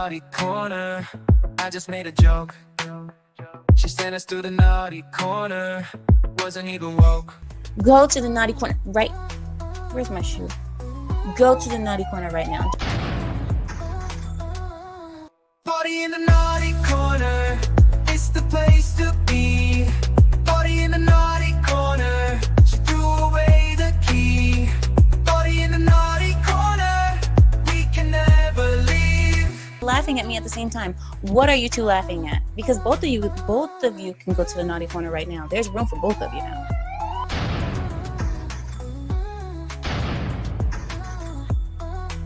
naughty corner. I just made a joke. She sent us to the naughty corner. Wasn't even woke. Go to the naughty corner. Right. Where's my shoe? Go to the naughty corner right now. Party in the naughty corner. It's the place to be. Party in the naughty corner. She threw away the key. Party in the naughty corner. We can never leave. Laughing at me at the same time. What are you two laughing at? Because both of you can go to the naughty corner right now. There's room for both of you now.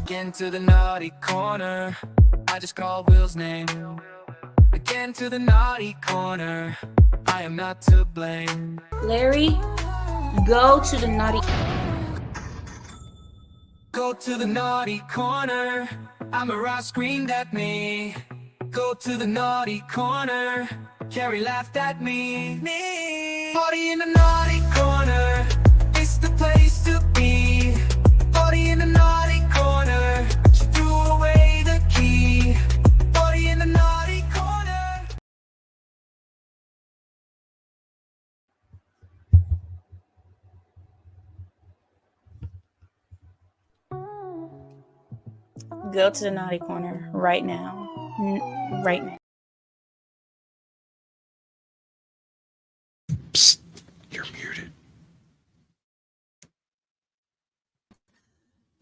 Again to the naughty corner. I just called Will's name. Again to the naughty corner. I am not to blame. Larry, go to the naughty. Go to the naughty corner. I'm a rock screamed at me. Go to the naughty corner. Carrie laughed at me. Party in the naughty corner. It's the place to be. Party in the naughty corner. She threw away the key. Party in the naughty corner. Go to the naughty corner right now. Right now. Psst, you're muted.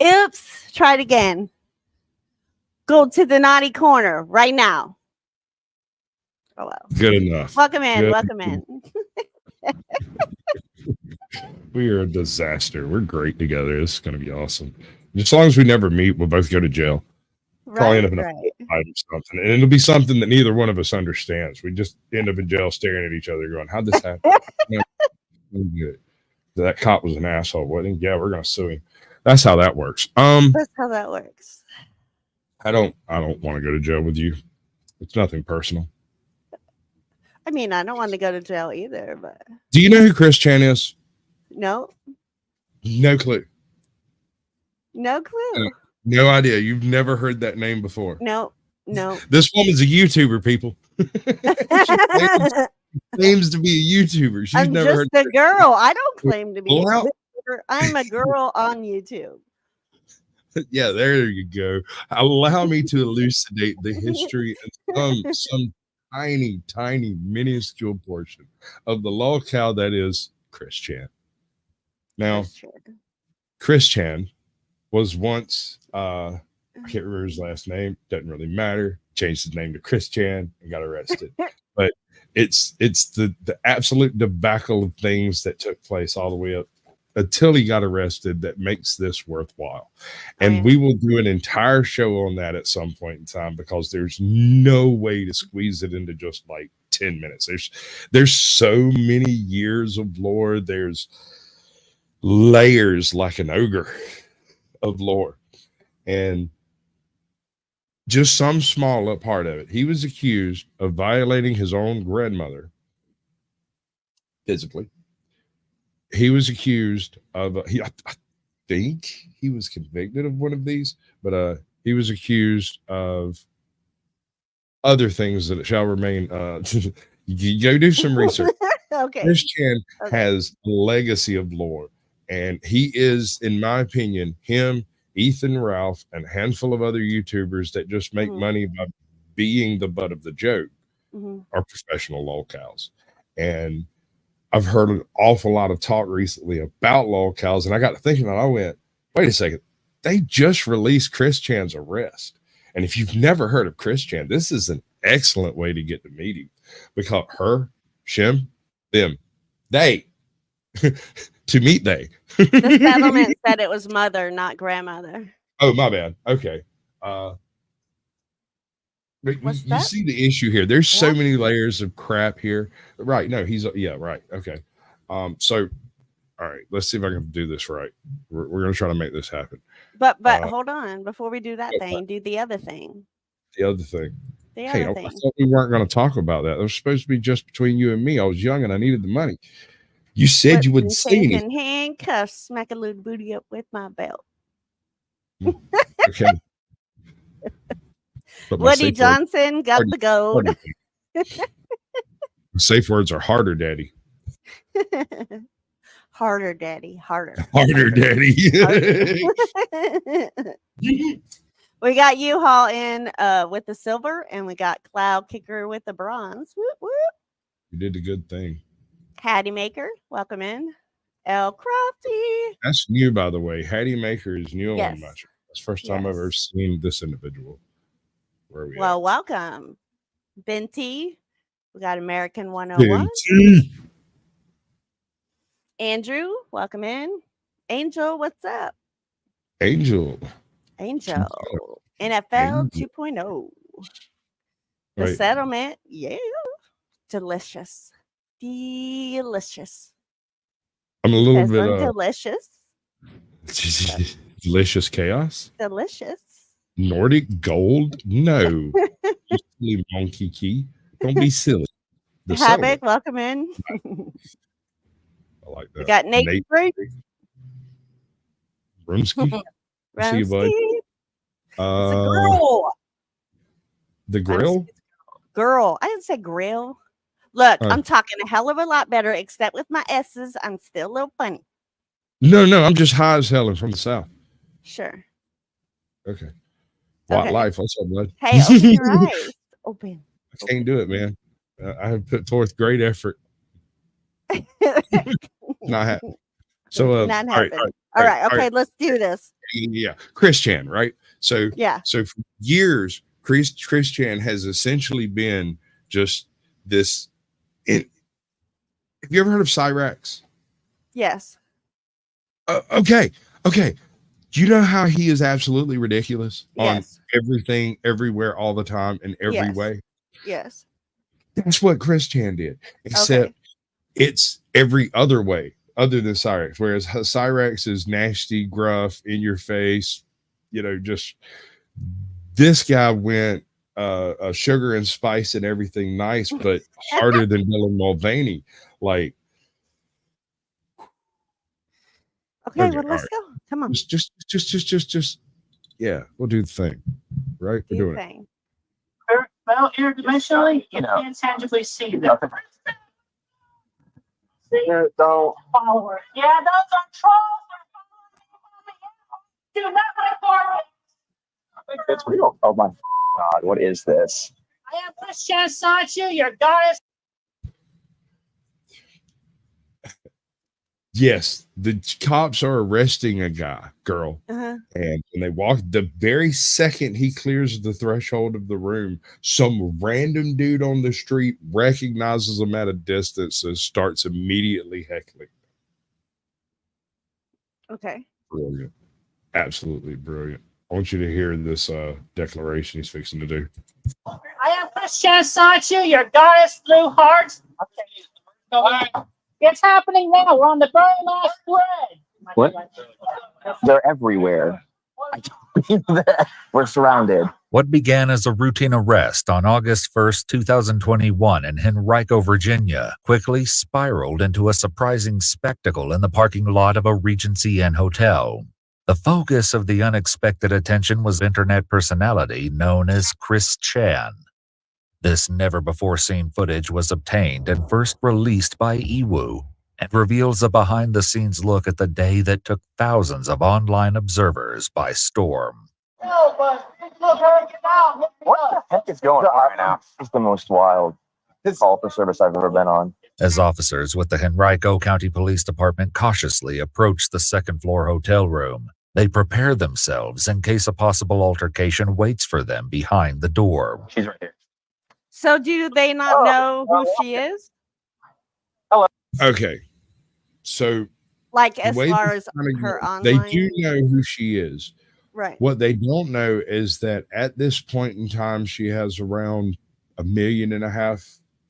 Oops, try it again. Go to the naughty corner right now. Oh, well. Good enough. Welcome in. Good. Welcome in. We are a disaster. We're great together. This is going to be awesome. As long as we never meet, we'll both go to jail. Probably end up in a fight or something. And it'll be something that neither one of us understands. We just end up in jail staring at each other going, how'd this happen? That cop was an asshole, wasn't he? Yeah, we're going to sue him. That's how that works. That's how that works. I don't want to go to jail with you. It's nothing personal. I mean, I don't want to go to jail either, but Do you know who ChrisChan is? no. No clue. No clue. No idea. You've never heard that name before. No. This woman's a YouTuber, people. She claims to be a YouTuber. She's I'm never just heard a girl. I don't claim to be a Well, YouTuber. I'm a girl on YouTube. Yeah, there you go. Allow me to elucidate the history of some tiny, minuscule portion of the lolcow that is ChrisChan. Now, ChrisChan was once I can't remember his last name, doesn't really matter. Changed his name to ChrisChan and got arrested. But it's the absolute debacle of things that took place all the way up until he got arrested that makes this worthwhile. And we will do an entire show on that at some point in time, because there's no way to squeeze it into just like 10 minutes. There's so many years of lore. There's layers like an ogre of lore. And just some small part of it. He was accused of violating his own grandmother physically. He was accused of, I think he was convicted of one of these, but he was accused of other things that shall remain. You go do some research. Okay. ChrisChan has a legacy of lore, and he is, in my opinion, him, Ethan Ralph, and a handful of other YouTubers that just make money by being the butt of the joke are professional lolcows. And I've heard an awful lot of talk recently about lolcows, and I got to thinking, and I went, wait a second, they just released ChrisChan's arrest. And if you've never heard of ChrisChan, this is an excellent way to get to meet him, because her, Shem, them, they, to meet they. The settlement said it was mother, not grandmother. Oh, my bad. Okay. But you see the issue here. There's so many layers of crap here. Right. No, right. Okay. So, all right, let's see if I can do this right. We're going to try to make this happen. But hold on. Before we do that thing, do the other thing. The other thing. The Hey, other I thing. thought we weren't going to talk about that. It was supposed to be just between you and me. I was young and I needed the money. You said you wouldn't say anything. Handcuffs, smack a little booty up with my belt. Okay. But my Woody safe words, Johnson got harder- the gold. safe words are harder, Daddy. Harder, Daddy. Harder. Harder, Daddy. Harder. We got U-Haul in with the silver, and we got Cloud Kicker with the bronze. Whoop, whoop. You did a good thing. Hattie Maker, welcome in. L Crafty. That's new, by the way. Hattie Maker is new Yes. on my channel. That's the first time I've ever Yes. seen this individual. Where are we Well, at? welcome. Ben T. We got American 101. Ben T. Andrew, welcome in. Angel, what's up? Angel. Angel. NFL Angel. 2.0. The Right. settlement. Yeah. Delicious. Delicious. I'm a little Says I'm bit delicious. delicious chaos. Delicious. Nordic gold? No. You silly monkey key. Don't be silly. The Havoc, settlement. welcome in. I like that. We got Nate Brink. Rumsky. See you, bud. Rumsky. It's a girl. The grill? Girl. I didn't say grill. Look, Oh. I'm talking a hell of a lot better, except with my S's. I'm still a little funny. No, I'm just high as hell and from the South. Sure. Okay. White Okay. Life. What's up, bud? Hey, open your eyes. Open. I can't do it, man. I have put forth great effort. Not happening. So, Not all right, happening. All right. Okay, let's do this. Yeah, ChrisChan, right? So, Yeah. So for years, ChrisChan has essentially been just this. Have you ever heard of Cyrax? Yes. Okay. Do you know how he is absolutely ridiculous on Yes. everything, everywhere, all the time, in every Yes. way? Yes. That's what ChrisChan did, except it's every other way other than Cyrax. Whereas Cyrax is nasty, gruff, in your face, just this guy went sugar and spice and everything nice, but harder than Dylan Mulvaney. Like, Okay, Okay, well, let's all go. Come on. just, yeah, we'll do the thing, right? Do We're your doing it. thing. Well, interdimensionally, you can't tangibly see them. Don't follow her. Yeah, those are trolls. They're following me. Do not report me. It's real. Oh my God, what is this? I am ChrisChan Sanchu, your goddess. Yes, the cops are arresting a girl, Uh-huh. and when they walk, the very second he clears the threshold of the room, some random dude on the street recognizes him at a distance and starts immediately heckling. Okay. Brilliant. Absolutely brilliant. I want you to hear this declaration he's fixing to do. I am ChrisChan Sanchu, your goddess blue heart. Okay. It's happening now. We're on the very last thread. What? They're everywhere. I don't believe that. We're surrounded. What began as a routine arrest on August 1st, 2021 in Henrico, Virginia, quickly spiraled into a surprising spectacle in the parking lot of a Regency Inn hotel. The focus of the unexpected attention was internet personality known as ChrisChan. This never-before-seen footage was obtained and first released by Ewu and reveals a behind-the-scenes look at the day that took thousands of online observers by storm. No, but look, hurry, get out. Look, What the heck is going on right now? It's the most wild call for service I've ever been on. As officers with the Henrico County Police Department cautiously approach the second-floor hotel room, they prepare themselves in case a possible altercation waits for them behind the door. She's right here. So do they not know who she is? Okay, so Like the as way far they're as trying to her get- online? they do know who she is. Right. What they don't know is that at this point in time, she has around 1.5 million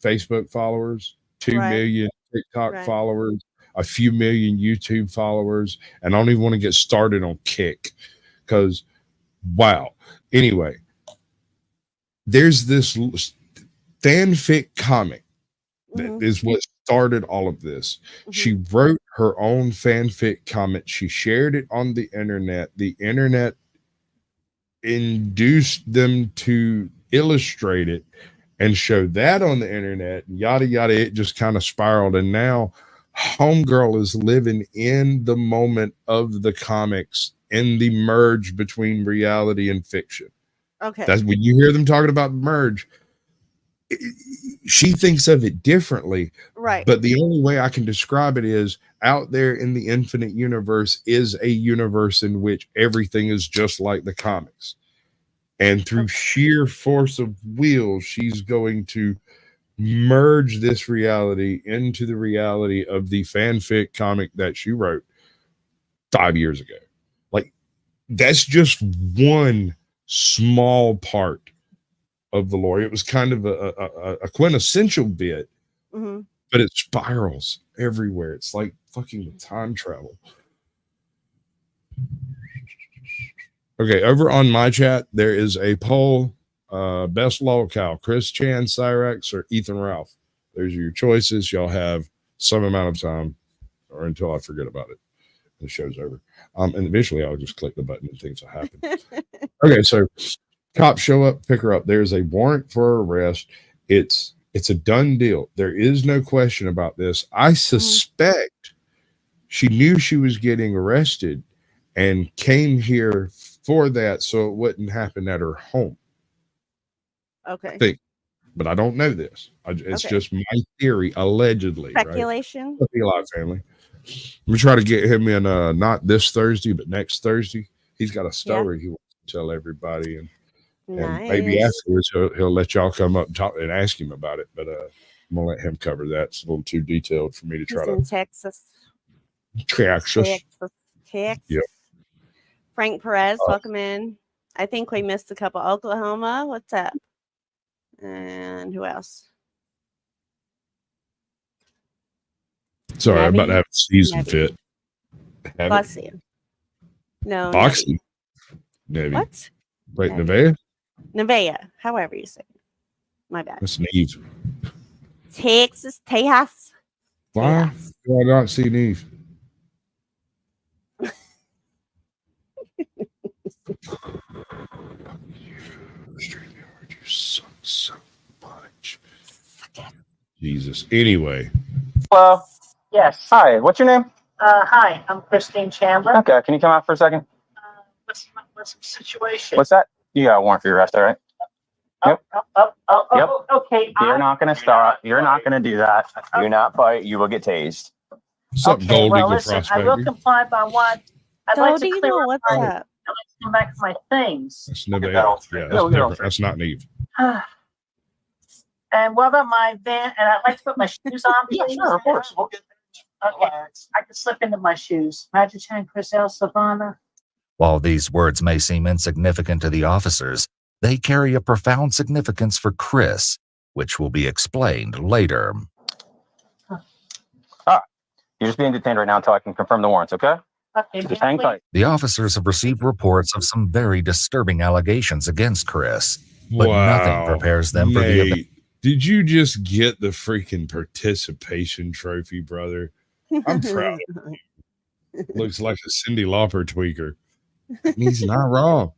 Facebook followers, 2 Right. million TikTok Right. followers, a few million YouTube followers, and I don't even want to get started on Kick because, wow. Anyway, there's this fanfic comic that is what started all of this. She wrote her own fanfic comic. She shared it on the internet. The internet induced them to illustrate it and show that on the internet, yada yada. It just kind of spiraled, and now Homegirl is living in the moment of the comics, in the merge between reality and fiction. Okay. That's when you hear them talking about merge. She thinks of it differently, Right. but the only way I can describe it is out there in the infinite universe is a universe in which everything is just like the comics. And through sheer force of will, she's going to merge this reality into the reality of the fanfic comic that she wrote 5 years ago. Like, that's just one small part of the lore. It was kind of a quintessential bit, but it spirals everywhere. It's like fucking time travel. Okay, over on my chat, there is a poll. Best lolcow, ChrisChan, Cyrex, or Ethan Ralph. There's your choices. Y'all have some amount of time, or until I forget about it. The show's over. And eventually I'll just click the button and things will happen. Okay, so cops show up, pick her up. There's a warrant for arrest. It's a done deal. There is no question about this. I suspect she knew she was getting arrested and came here for that so it wouldn't happen at her home. Okay. I think, but I don't know this. It's just my theory, allegedly. Speculation. Right? Alive family. Let me try to get him in not this Thursday, but next Thursday. He's got a story he wants to tell everybody, and maybe afterwards he'll let y'all come up and talk and ask him about it. But I'm gonna let him cover that. It's a little too detailed for me to try to. In Texas. Texas. Yep. Frank Perez, welcome in. I think we missed a couple. Oklahoma, what's up? And who else? Sorry, I'm about to have a season fit. Bless you. No. Boxing. Maybe. What? Wait, Nevaeh? Nevaeh, however you say it. My bad. That's Neve. Texas, Tejas. Why do I not see Neve? You suck so much. Jesus. Anyway. Hello. Yes. Hi. What's your name? Hi, I'm Christine Chandler. Okay. Can you come out for a second? What's the situation? What's that? You got a warrant for your arrest, all right? Yep. Yep. Okay. You're not going to start. You're not going to do that. You're not fight. You will get tased. What's up, Gold Eagle listen, I will comply by what I'd like to clear up. What's up? I'd like to come back to my things. That's Nevaeh. Yeah, that's different. That's not Neve. And what about my van? And I'd like to put my shoes on. Yeah, sure, of course. Okay. I can slip into my shoes. Magic Chan, Chris L. Savannah. While these words may seem insignificant to the officers, they carry a profound significance for Chris, which will be explained later. You're just being detained right now until I can confirm the warrants, okay? Okay, just hang tight. The officers have received reports of some very disturbing allegations against Chris, but nothing prepares them for the event. Did you just get the freaking participation trophy, brother? I'm proud of you. Looks like a Cyndi Lauper tweaker. And he's not wrong.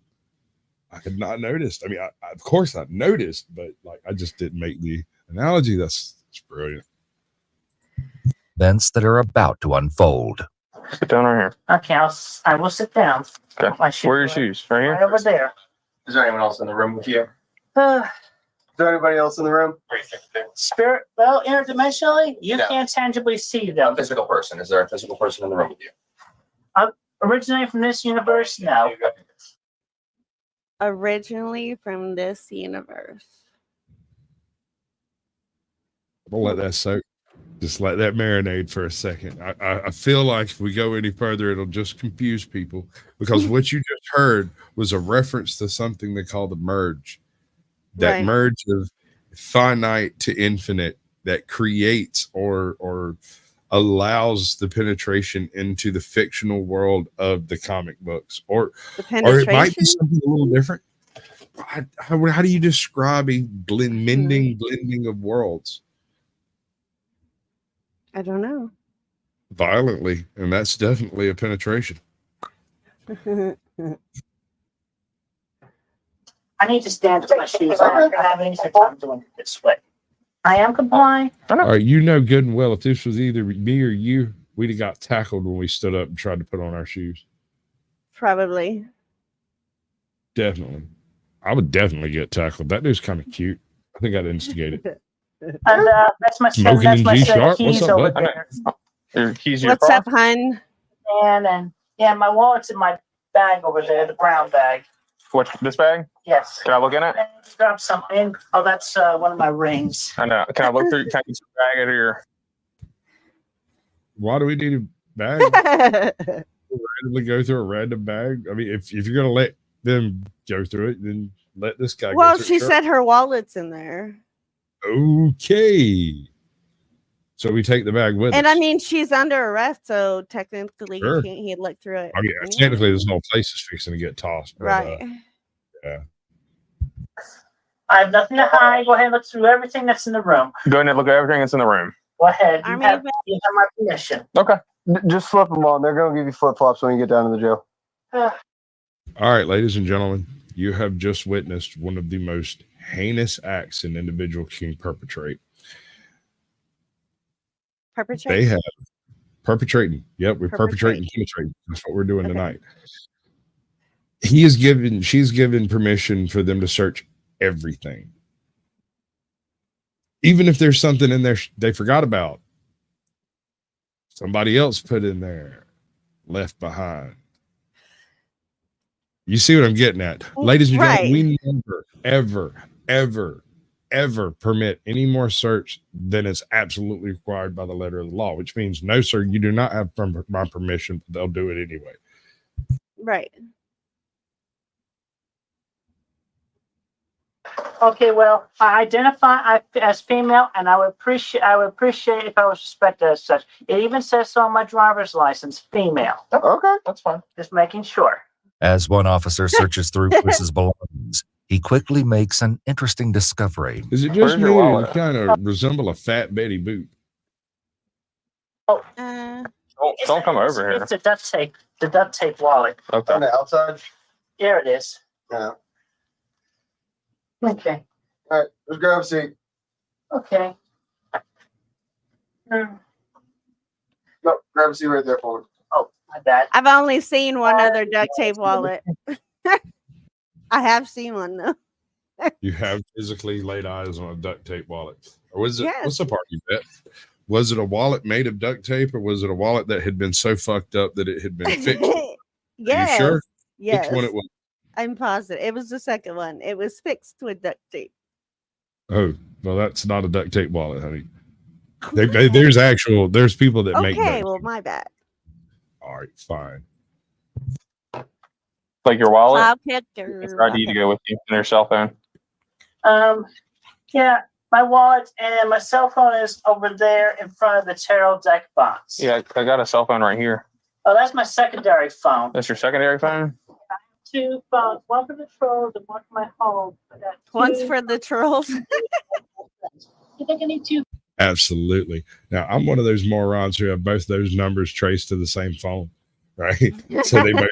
I had not noticed. I mean, I of course I noticed, but like I just didn't make the analogy. That's brilliant. Events that are about to unfold. Sit down right here. Okay, I will sit down. Okay. Where are your shoes? Right here? Right over there. Is there anyone else in the room with you? Is there anybody else in the room? Spirit, well, interdimensionally, you can't tangibly see them. A physical person. Is there a physical person in the room with you? Originating from this universe? No. Originally from this universe. We'll let that soak. Just let that marinate for a second. I feel like if we go any further, it'll just confuse people because what you just heard was a reference to something they call the merge. That merge of finite to infinite that creates or allows the penetration into the fictional world of the comic books, or it might be something a little different. How do you describe a blending of worlds? I don't know. Violently, and that's definitely a penetration. I need to stand with my shoes on. I have an easier time doing it this way. I am complying. All right, you know good and well if this was either me or you, we'd have got tackled when we stood up and tried to put on our shoes. Probably. Definitely. I would definitely get tackled. That dude's kind of cute. I think I'd instigate it. And that's my Smoking that's in my set of G-Sharp? What's keys up, over bud? there. Your keys in your What's car? up, hun? And yeah, my wallet's in my bag over there, the brown bag. What, this bag? Yes. Can I look in it? And just grab something. Oh, that's one of my rings. I know. Can I look through? Can I get some bag out of your? Why do we need a bag? Randomly go through a random bag? I mean, if you're going to let them go through it, then let this guy Well, go through she it. Sure. said her wallet's in there. Okay. So we take the bag with And us. I mean, she's under arrest, so technically Sure. he'd look through it. I mean, anyway. technically, this whole place is fixing to get tossed. But, Right. yeah. I have nothing to hide. Go ahead and look through everything that's in the room. Go ahead and look at everything that's in the room. Go ahead. I You mean, have my permission. Okay. Just slip them on. They're going to give you flip flops when you get down to the jail. All right, ladies and gentlemen, you have just witnessed one of the most heinous acts an individual can perpetrate. Perpetrate. They have perpetrating. Yep, we're Perpetrate. perpetrating, penetrating. That's what we're doing Okay. tonight. She's given permission for them to search everything. Even if there's something in there they forgot about. Somebody else put in there, left behind. You see what I'm getting at? Ladies and gentlemen, we never, ever permit any more search than is absolutely required by the letter of the law, which means, no, sir, you do not have my permission, but they'll do it anyway. Right. Okay, well, I identify as female, and I would appreciate if I was respected as such. It even says so on my driver's license, female. Okay, that's fine. Just making sure. As one officer searches through Chris's belongings, he quickly makes an interesting discovery. Is it Where's just your me or wallet? to kind of resemble a fat Betty Boop? Don't come over here. It's the duct tape wallet. Okay. On the outside? There it is. Yeah. Okay. All right, let's grab a seat. Okay. No, grab a seat right there for me. Oh, my bad. I've only seen one other duct tape wallet. I have seen one though. You have physically laid eyes on a duct tape wallet. Or was it, Yes. what's the part you bet? Was it a wallet made of duct tape or was it a wallet that had been so fucked up that it had been fixed? Yes. Are you sure? Yes. Which one it was? I'm positive. It was the second one. It was fixed with duct tape. Oh, well, that's not a duct tape wallet, honey. There's people that make Okay, duct well, tape. my bad. All right, fine. Like your wallet? Cloud picture. It's ID to go with you and your cell phone. Yeah, my wallet and my cell phone is over there in front of the tarot deck box. Yeah, I got a cell phone right here. Oh, that's my secondary phone. That's your secondary phone? Two phones, one for the trolls and one for my home. I got One's two- for the trolls. You think I need two? Absolutely. Now, I'm one of those morons who have both those numbers traced to the same phone, right? So they both,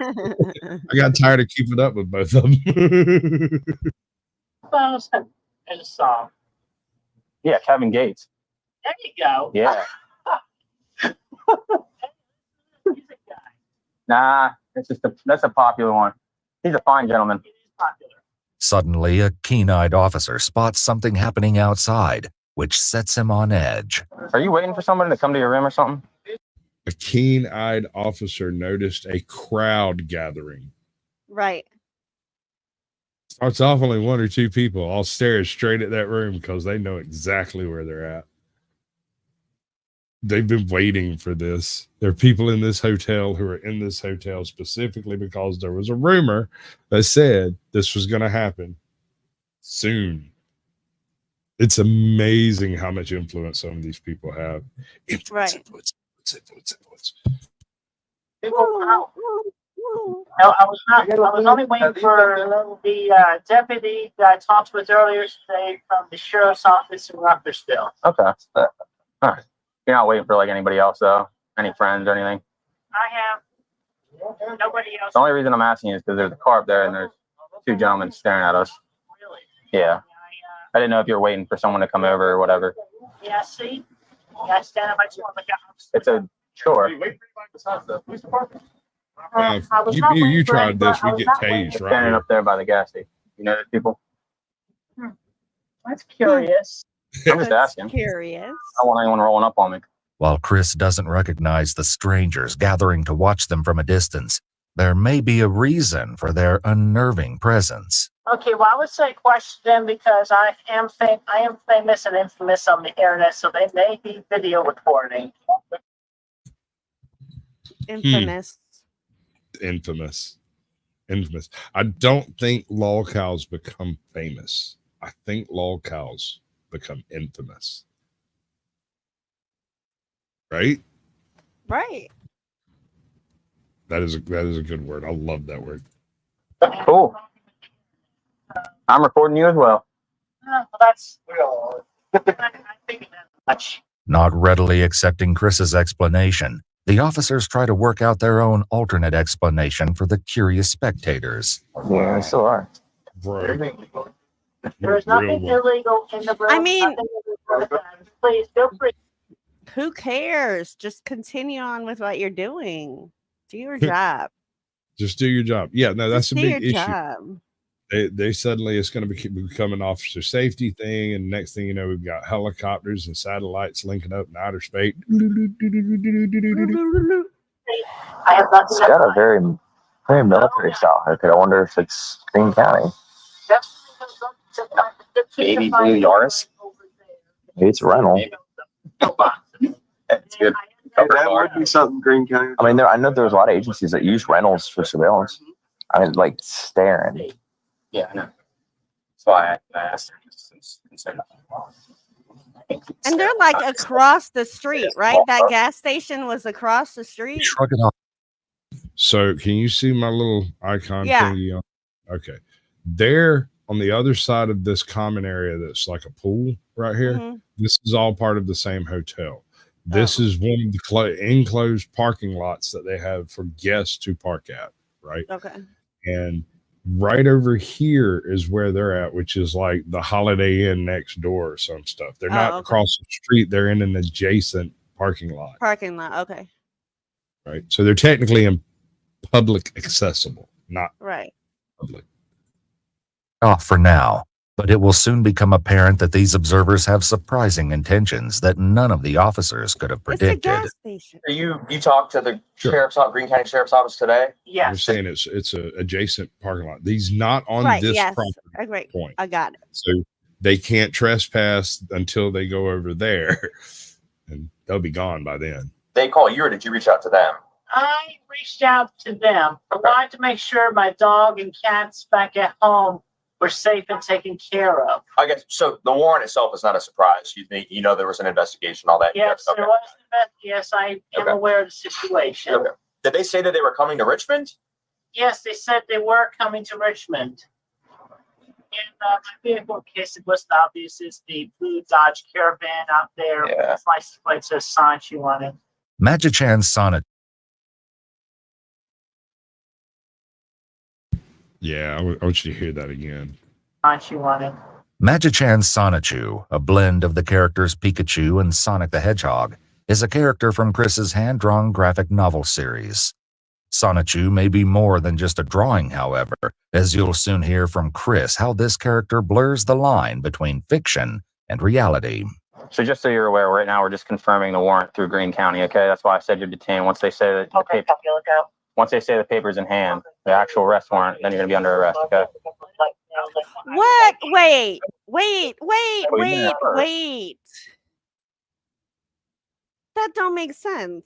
I got tired of keeping up with both of them. Phones. There's a song. Yeah, Kevin Gates. There you go. Yeah. Music guy. Nah, that's a popular one. He's a fine gentleman. It is popular. Suddenly, a keen-eyed officer spots something happening outside, which sets him on edge. Are you waiting for somebody to come to your room or something? A keen-eyed officer noticed a crowd gathering. Right. Starts off only one or two people all stare straight at that room because they know exactly where they're at. They've been waiting for this. There are people in this hotel who are in this hotel specifically because there was a rumor that said this was going to happen soon. It's amazing how much influence some of these people have. Right. Influence. Wow. No, I was only waiting for the deputy that I talked with earlier today from the sheriff's office in Rutgersville. Okay. All right. You're not waiting for like anybody else though? Any friends or anything? I have nobody else. The only reason I'm asking is because there's a car up there and there's two gentlemen staring at us. Yeah. I didn't know if you were waiting for someone to come over or whatever. Yeah, see? Yeah, stand up. I just want to look out. It's a chore. I was you not waiting you for tried anybody. this, I we was get not waiting tased for- right Standing here. up there by the gas station. You know those people? That's curious. I'm just That's asking. curious. I don't want anyone rolling up on me. While Chris doesn't recognize the strangers gathering to watch them from a distance, there may be a reason for their unnerving presence. Okay, well, I would say question them because I am famous and infamous on the internet, so they may be video recording. Infamous. Infamous. I don't think lol cows become famous. I think lol cows become infamous. Right? Right. That is a good word. I love that word. Cool. I'm recording you as well. Well, that's I think that much. Not readily accepting Chris's explanation, the officers try to work out their own alternate explanation for the curious spectators. Yeah, they still are. Bro. There's nothing illegal in the room. I mean- nothing illegal. Please feel free. Who cares? Just continue on with what you're doing. Do your job. Just do your job. Yeah, no, that's Just a do your big issue. job. They suddenly it's going to become an officer safety thing, and next thing you know, we've got helicopters and satellites linking up in outer space. I have not It's got a very military style haircut. I wonder if it's Green County. Baby blue Yaris. Maybe it's a rental. It's good. That would be something Green County. I mean, I know there's a lot of agencies that use rentals for surveillance. I mean, like staring. Yeah, I know. That's why I asked her. And they're like across the street, right? That gas station was across the street. Shrug it off. So, can you see my little icon Yeah. thingy? Okay, there on the other side of this common area, that's like a pool right here. Mhm. This is all part of the same hotel. This is one of the enclosed parking lots that they have for guests to park at, right? Okay. And right over here is where they're at, which is like the Holiday Inn next door or some stuff. They're not okay. across the street. They're in an adjacent parking lot, Parking lot. Okay. right? So they're technically in public accessible, not Right. public. Off for now, but it will soon become apparent that these observers have surprising intentions that none of the officers could have It's a predicted. gas station. You talked to the Sure. Green County Sheriff's Office today? They're Yes. saying it's a adjacent parking lot. These not on Right. this Yes. property Great. point. I got it. So they can't trespass until they go over there, and they'll be gone by then. They call you, or did you reach out to them? I reached out to them. I wanted to make sure my dog and cats back at home were safe and taken care of. I guess so. The warrant itself is not a surprise. You know there was an investigation, all that. Yes, Okay. there was an event. Yes, I am Okay. aware of the situation. Okay. Did they say that they were coming to Richmond? Yes, they said they were coming to Richmond. And my vehicle, in case it wasn't obvious, is the blue Dodge Caravan out there. Yeah. Its license plate says Sanchi on it. Magichan Sonnet Yeah, I want you to hear that again. Sanchi on it. Magichan Sonichu, a blend of the characters Pikachu and Sonic the Hedgehog, is a character from Chris's hand-drawn graphic novel series. Sonichu may be more than just a drawing, however, as you'll soon hear from Chris how this character blurs the line between fiction and reality. So just so you're aware, right now we're just confirming the warrant through Greene County. Okay, that's why I said you're detained. Once they say that Okay, copy, look out. once they say the paper's in hand, the actual arrest warrant, then you're gonna be under arrest. Okay. What? Wait. Oh, yeah. That don't make sense.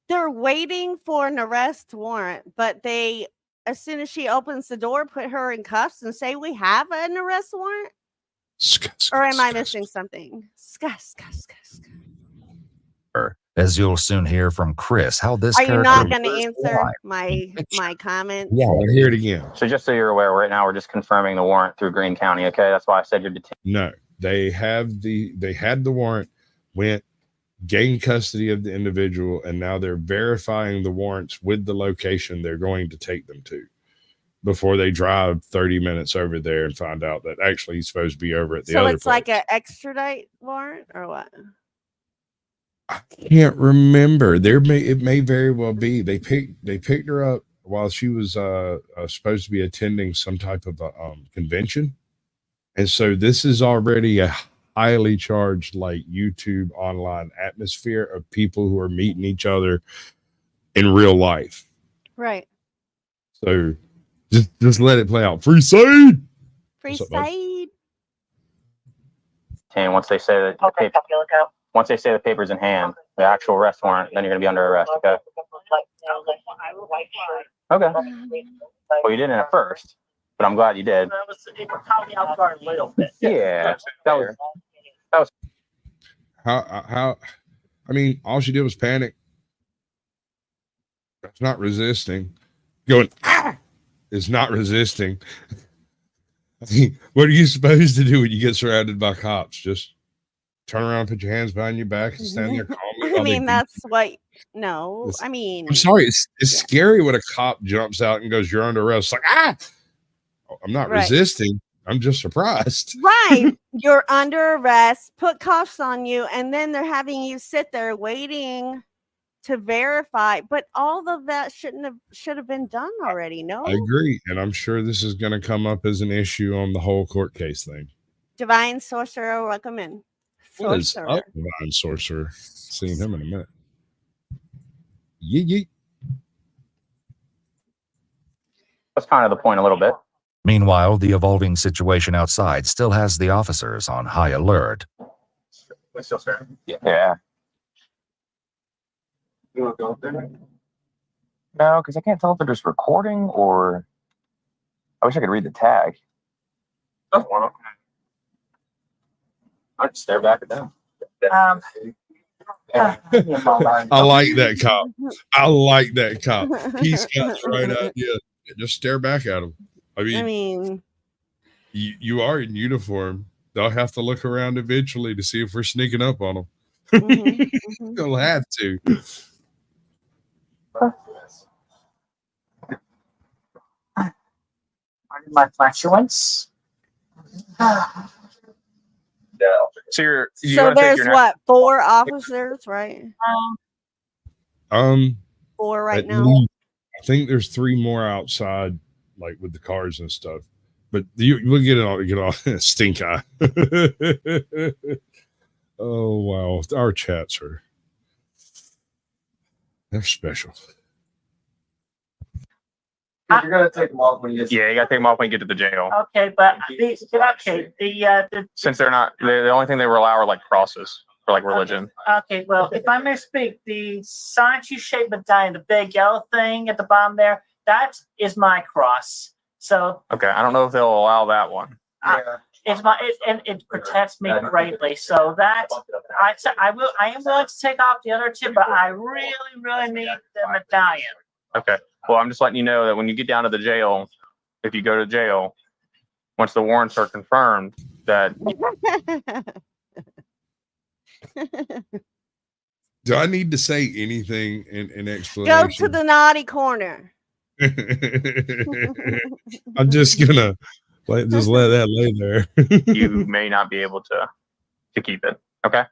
They're waiting for an arrest warrant, but they, as soon as she opens the door, put her in cuffs and say, "We have an arrest warrant." Or am I missing something? As you'll soon hear from Chris how this Are you character not going to blurs the answer line. my comment? Yeah, I'll hear it again. So just so you're aware, right now we're just confirming the warrant through Greene County. Okay, that's why I said you're detained. No, they had the warrant, went, gained custody of the individual, and now they're verifying the warrants with the location they're going to take them to. before they drive 30 minutes over there and find out that actually he's supposed to be over at the So other it's place. like an extradite warrant or what? I can't remember. It may very well be. They picked her up while she was supposed to be attending some type of convention, and so this is already a highly charged like YouTube online atmosphere of people who are meeting each other in real life. Right. So just let it play out. Free side. Free What's up, bud? side. And once they say that Okay, copy, look out. once they say the paper's in hand, the actual arrest warrant, then you're gonna be under arrest. Okay. Okay. Well, you didn't at first, but I'm glad you did. It caught me off guard a little bit. Yeah. That was How? I mean, all she did was panic. That's not resisting. Going is not resisting. I mean, what are you supposed to do when you get surrounded by cops? Just turn around, put your hands behind your back, and stand there calmly. I mean, that's what. No, I mean, I'm sorry. It's scary when a cop jumps out and goes, "You're under arrest." It's like I'm not Right. resisting. I'm just surprised. right. You're under arrest, put cuffs on you, and then they're having you sit there waiting to verify. But all of that should have been done already. No, I agree, and I'm sure this is going to come up as an issue on the whole court case thing. Divine Sorcerer, welcome in. What is Sorcerer. up, Divine Sorcerer? Seeing him in a minute. Yeet. that's kind of the point a little bit. Meanwhile, the evolving situation outside still has the officers on high alert. Yeah. You want to go up there? No, because I can't tell if they're just recording or. I wish I could read the tag. I'd stare back at them. I like that cop. I like that cop. He's got the right idea. Just stare back at him. I mean, you are in uniform. They'll have to look around eventually to see if we're sneaking up on them. They'll have to. My flatulence. So you So want to take there's your what, 4 officers, right? 4 right At now. least, I think there's 3 more outside, like with the cars and stuff. But we'll get all stink eye. Oh wow, our chats they're special. You're gonna take them off when you get. Yeah, you gotta take them off when you get to the jail. Okay, but the Since the only thing they will allow are like crosses for like religion. okay, well, if I may speak, the Sanchi shaped medallion, the big yellow thing at the bottom there, that is my cross. So Okay, I don't know if they'll allow that one. it protects me greatly. So that I am willing to take off the other 2, but I really, really need the medallion. Okay. Well, I'm just letting you know that when you get down to the jail, if you go to jail, once the warrants are confirmed, that Do I need to say anything in explanation? Go to the naughty corner. I'm just gonna let that lay there. you may not be able to keep it. Okay.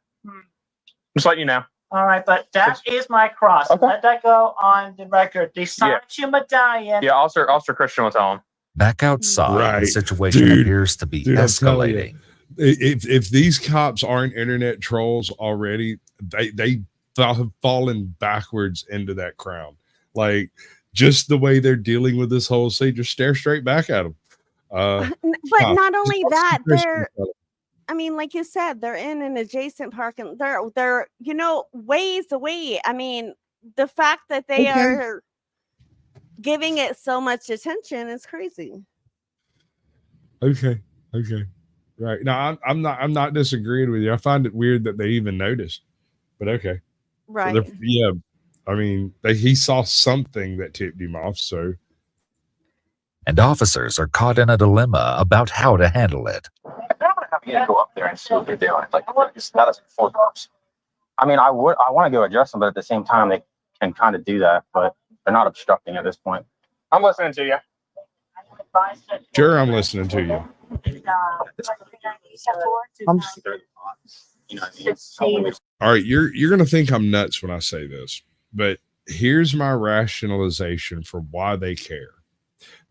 Just letting you know. All right, but that is my cross. Okay. Let that go on the record. The Sanchi medallion. Yeah, Officer Christian will tell him. Back outside, Right. the situation Dude. appears to be Dude, I'm telling you. escalating. If these cops aren't internet trolls already, they have fallen backwards into that crowd. Like just the way they're dealing with this whole scene, just stare straight back at them. But not only that, I mean, like you said, they're in an adjacent parking. They're ways away. I mean, the fact that they are giving it so much attention is crazy. Okay. Right. No, I'm not disagreeing with you. I find it weird that they even noticed. But okay. Right. Yeah. I mean, he saw something that tipped him off, so. And officers are caught in a dilemma about how to handle it. You gotta go up there and see what they're doing. Like, it's not as full cops. I mean, I want to go address them, but at the same time, they can kind of do that, but they're not obstructing at this point. I'm listening to you. Sure, I'm listening to you. I'm just, you know, All right, you're gonna think I'm nuts when I say this, but here's my rationalization for why they care.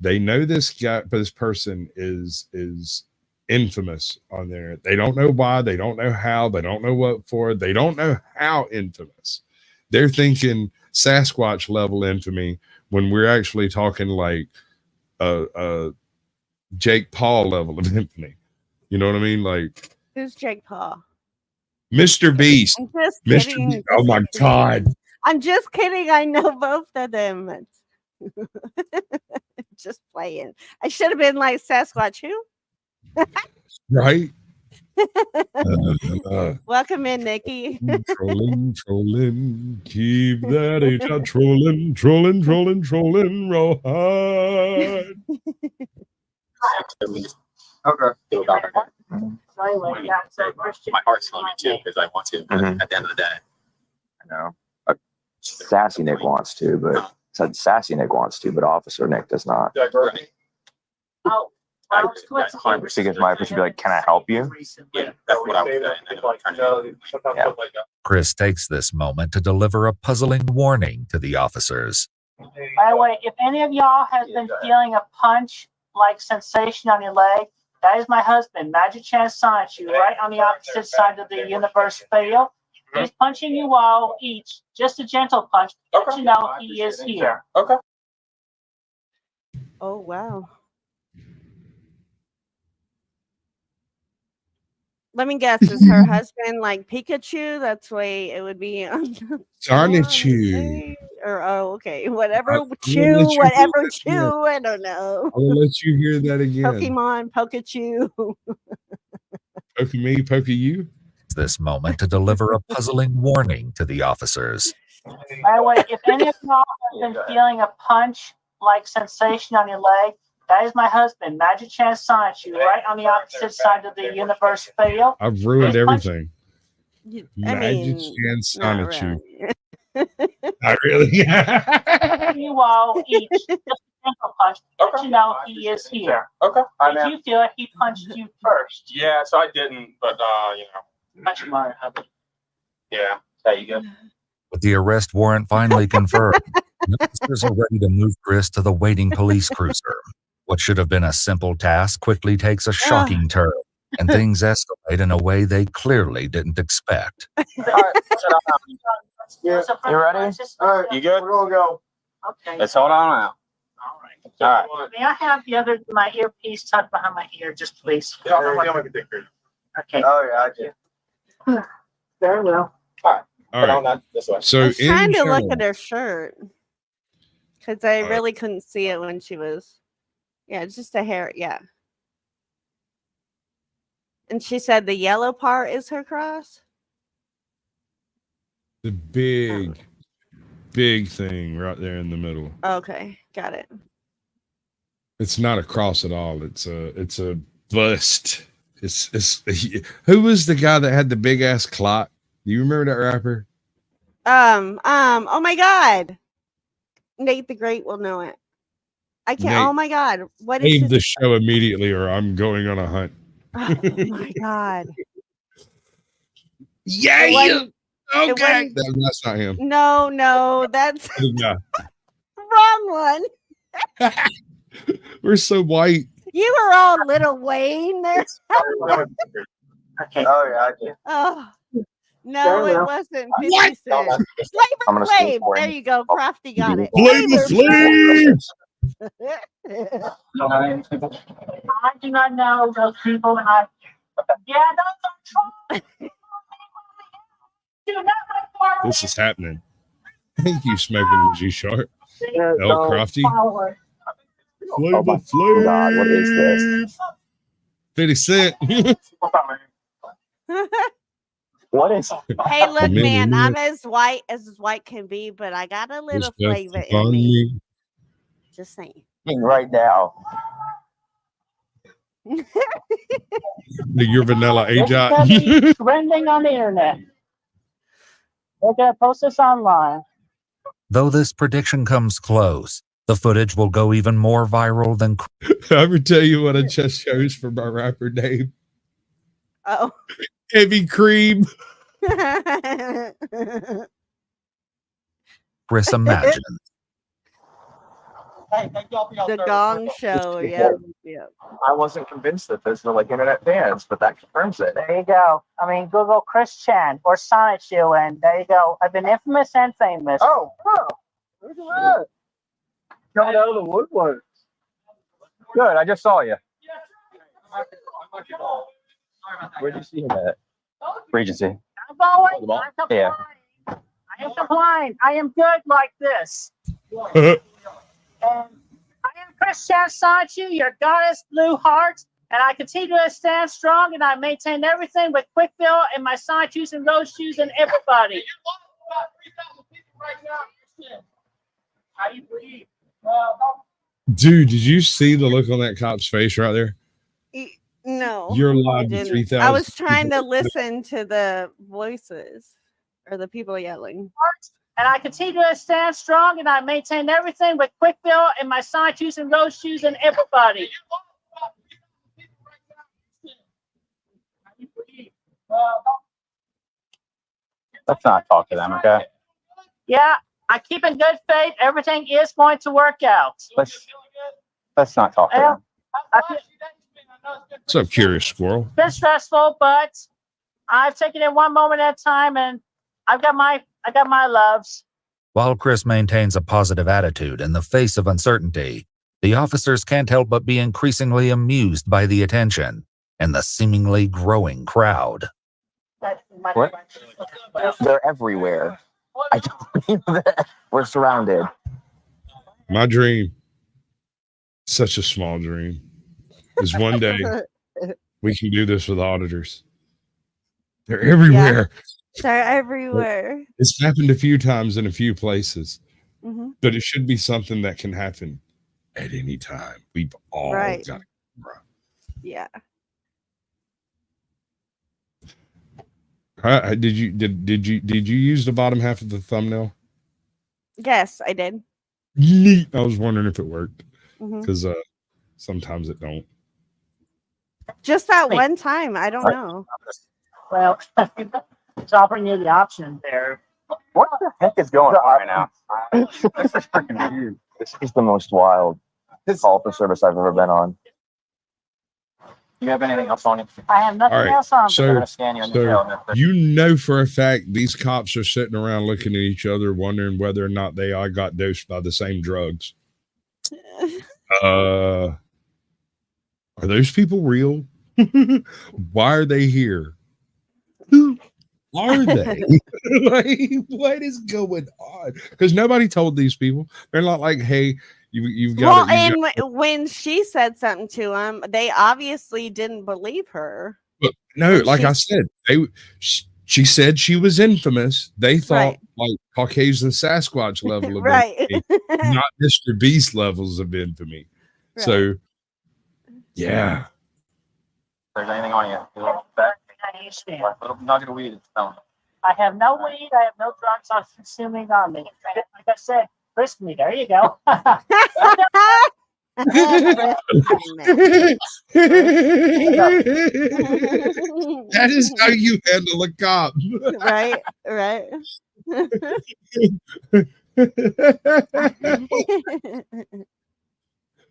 They know this guy, but this person is infamous on there. They don't know why, they don't know how, they don't know what for, they don't know how infamous. They're thinking Sasquatch level infamy when we're actually talking like Jake Paul level of infamy. You know what I mean? Like, Who's Jake Paul? Mr. Beast. I'm just Mr. kidding. Beast. Oh my God. I'm just kidding. I know both of them. Just playing. I should have been like Sasquatch. Who? Right? Welcome in, Nikki. Trolling. Keep that H trolling, roll hard. okay. So anyway, that's a question. My heart's telling me too because I want to. But at the end of the day, I know. Sassy Nick wants to, but said Sassy Nick wants to, but Officer Nick does not. right. Oh, Because my person would be like, "Can I help you?" Yeah, that's what I was saying. Yeah. Chris takes this moment to deliver a puzzling warning to the officers. By the way, if any of y'all has been feeling a punch-like sensation on your leg, that is my husband, Magic Chan Sanchu, right on the opposite side of the universe field. He's punching you all each, just a gentle punch, but you know he is here. Okay. Oh, wow. Let me guess. Is her husband like Pikachu? That's the way it would be. Sonichu. Or, oh, okay. Whatever. I'm gonna Chew. let you Whatever. hear that Chew. again. I don't know. I'll let you hear that again. Pokemon. Pikachu. Poke me, poke you. This moment to deliver a puzzling warning to the officers. By the way, if any of y'all have been feeling a punch-like sensation on your leg, that is my husband, Magic Chan Sanchu, right on the opposite side of the universe field. I've ruined everything. I Magic mean, Chan not Sonichu. really. Not really. You all each just a gentle punch, but you know he is here. Okay. Did you feel it? He punched you first. Yeah, so I didn't, but you know. Punch him on, hubby. Yeah. There you go. With the arrest warrant finally confirmed, the officers are ready to move Chris to the waiting police cruiser. What should have been a simple task quickly takes a shocking turn, and things escalate in a way they clearly didn't expect. You ready? All right. You good? We're gonna go. Okay. Let's hold on out. All right. All right. May I have the other my earpiece tucked behind my ear, just please? Yeah, I'll make a picture. Okay. Oh yeah, I do. Very well. All right. Not this way. So I was trying to look general- at her shirt because I All right. really couldn't see it when she was. Yeah, it's just a hair. Yeah. And she said the yellow part is her cross. the big thing right there in the middle. Okay, got it. It's not a cross at all. It's a bust. It's who was the guy that had the big ass clock? Do you remember that rapper? Oh my God. Nate the Great will know it. I can't. Nate, oh my God. What is Leave his? the show immediately, or I'm going on a hunt. Oh my God. Yeah. It wasn't- Okay. wasn't- That's not him. No, that's Other guy. wrong one. We're so white. You were all Little Wayne there. Okay. Oh yeah, I do. Oh no, Very it well. wasn't 50 What? Cent. I'm Flavor gonna speak Flav. for There him. you go. Crafty got it. Flavor Flav. I do not know those people, and I. Yeah, those are trolls. Do not report This is happening. Thank you, Smoking G Sharp. El Crofty. forward. Flavor my Flav. God, what is this? 50 Cent. What is? Hey, look, Me, man, me. I'm as white can be, but I got a little Respect flavor in upon me. me. Just saying. Right now. Your vanilla This is AJot. gonna be trending on the internet. We're gonna post this online. Though this prediction comes close, The footage will go even more viral than I ever tell you what I just chose for my rapper name? Oh. Heavy Cream. Chris imagined. The Gong Show. Yep. Yep. I wasn't convinced that those were like internet fans, but that confirms it. There you go. I mean, Google ChrisChan or Sonichu, and there you go. I've been infamous and famous. Oh, wow. Look at that. Coming out of the woodwork. Good, I just saw you. Where'd you see him at? Regency. I'm going. The ball? I'm complying. Yeah. I am complying. I am good like this. And I am ChrisChan Sonichu, your goddess blue heart, and I continue to stand strong, and I maintain everything with quick fill and my Sonichus and rose shoes and everybody. How do you breathe? Dude, did you see the look on that cop's face right there? No. You're I live to didn't. 3,000. I was trying to listen to the voices or the people yelling. And I continue to stand strong, and I maintain everything with quick fill and my Sonichus and rose shoes and everybody. Let's not talk to them, okay? Yeah, I keep in good faith. Everything is going to work out. Let's not talk to them. What's up, Curious Squirrel? It's been stressful, but I've taken it one moment at a time, and I got my loves. While Chris maintains a positive attitude in the face of uncertainty, the officers can't help but be increasingly amused by the attention and the seemingly growing crowd. What? They're everywhere. I don't mean that. We're surrounded. My dream, such a small dream, is one day we can do this with auditors. They're everywhere. They're everywhere. It's happened a few times in a few places, Mm-hmm. but it should be something that can happen at any time. We've all got a camera. Yeah. Did you use the bottom half of the thumbnail? Yes, I did. Neat. I was wondering if it worked Mhm. because sometimes it don't. Just that one time. I don't know. Well, it's offering you the option there. What the heck is going on right now? This is freaking weird. This is the most wild call for service I've ever been on. You have anything else on you? I have nothing All right, else on. so- They're gonna scan you in the jail. You know for a fact these cops are sitting around looking at each other, wondering whether or not they all got dosed by the same drugs. Are those people real? Why are they here? Who are they? Like, what is going on? Because nobody told these people. They're not like, hey, you've got. Well, and when she said something to him, they obviously didn't believe her. But no, And like I said, she said she was infamous. They thought Right. like Caucasian Sasquatch level of Right. infamy, not Mr. Beast levels of infamy. Right. So, yeah. If there's anything on you, a little nugget of weed. I have no weed. I have no drugs I'm consuming on me. Like I said, frisk me. There you go. That is how you handle a cop. Right, right.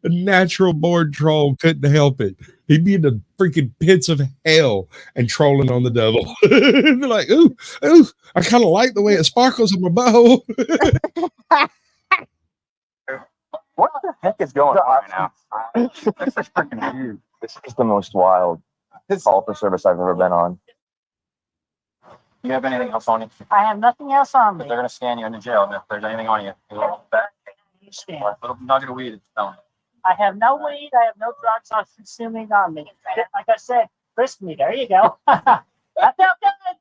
A natural born troll couldn't help it. He'd be in the freaking pits of hell and trolling on the devil. Be like, ooh, I kind of like the way it sparkles on my bow. What the heck is going on right now? This is freaking weird. This is the most wild call for service I've ever been on. You have anything else on you? I have nothing else on me. They're gonna scan you in the jail. If there's anything on you, a little nugget of weed. I have no weed. I have no drugs I'm consuming on me. Like I said, frisk me. There you go. That felt good.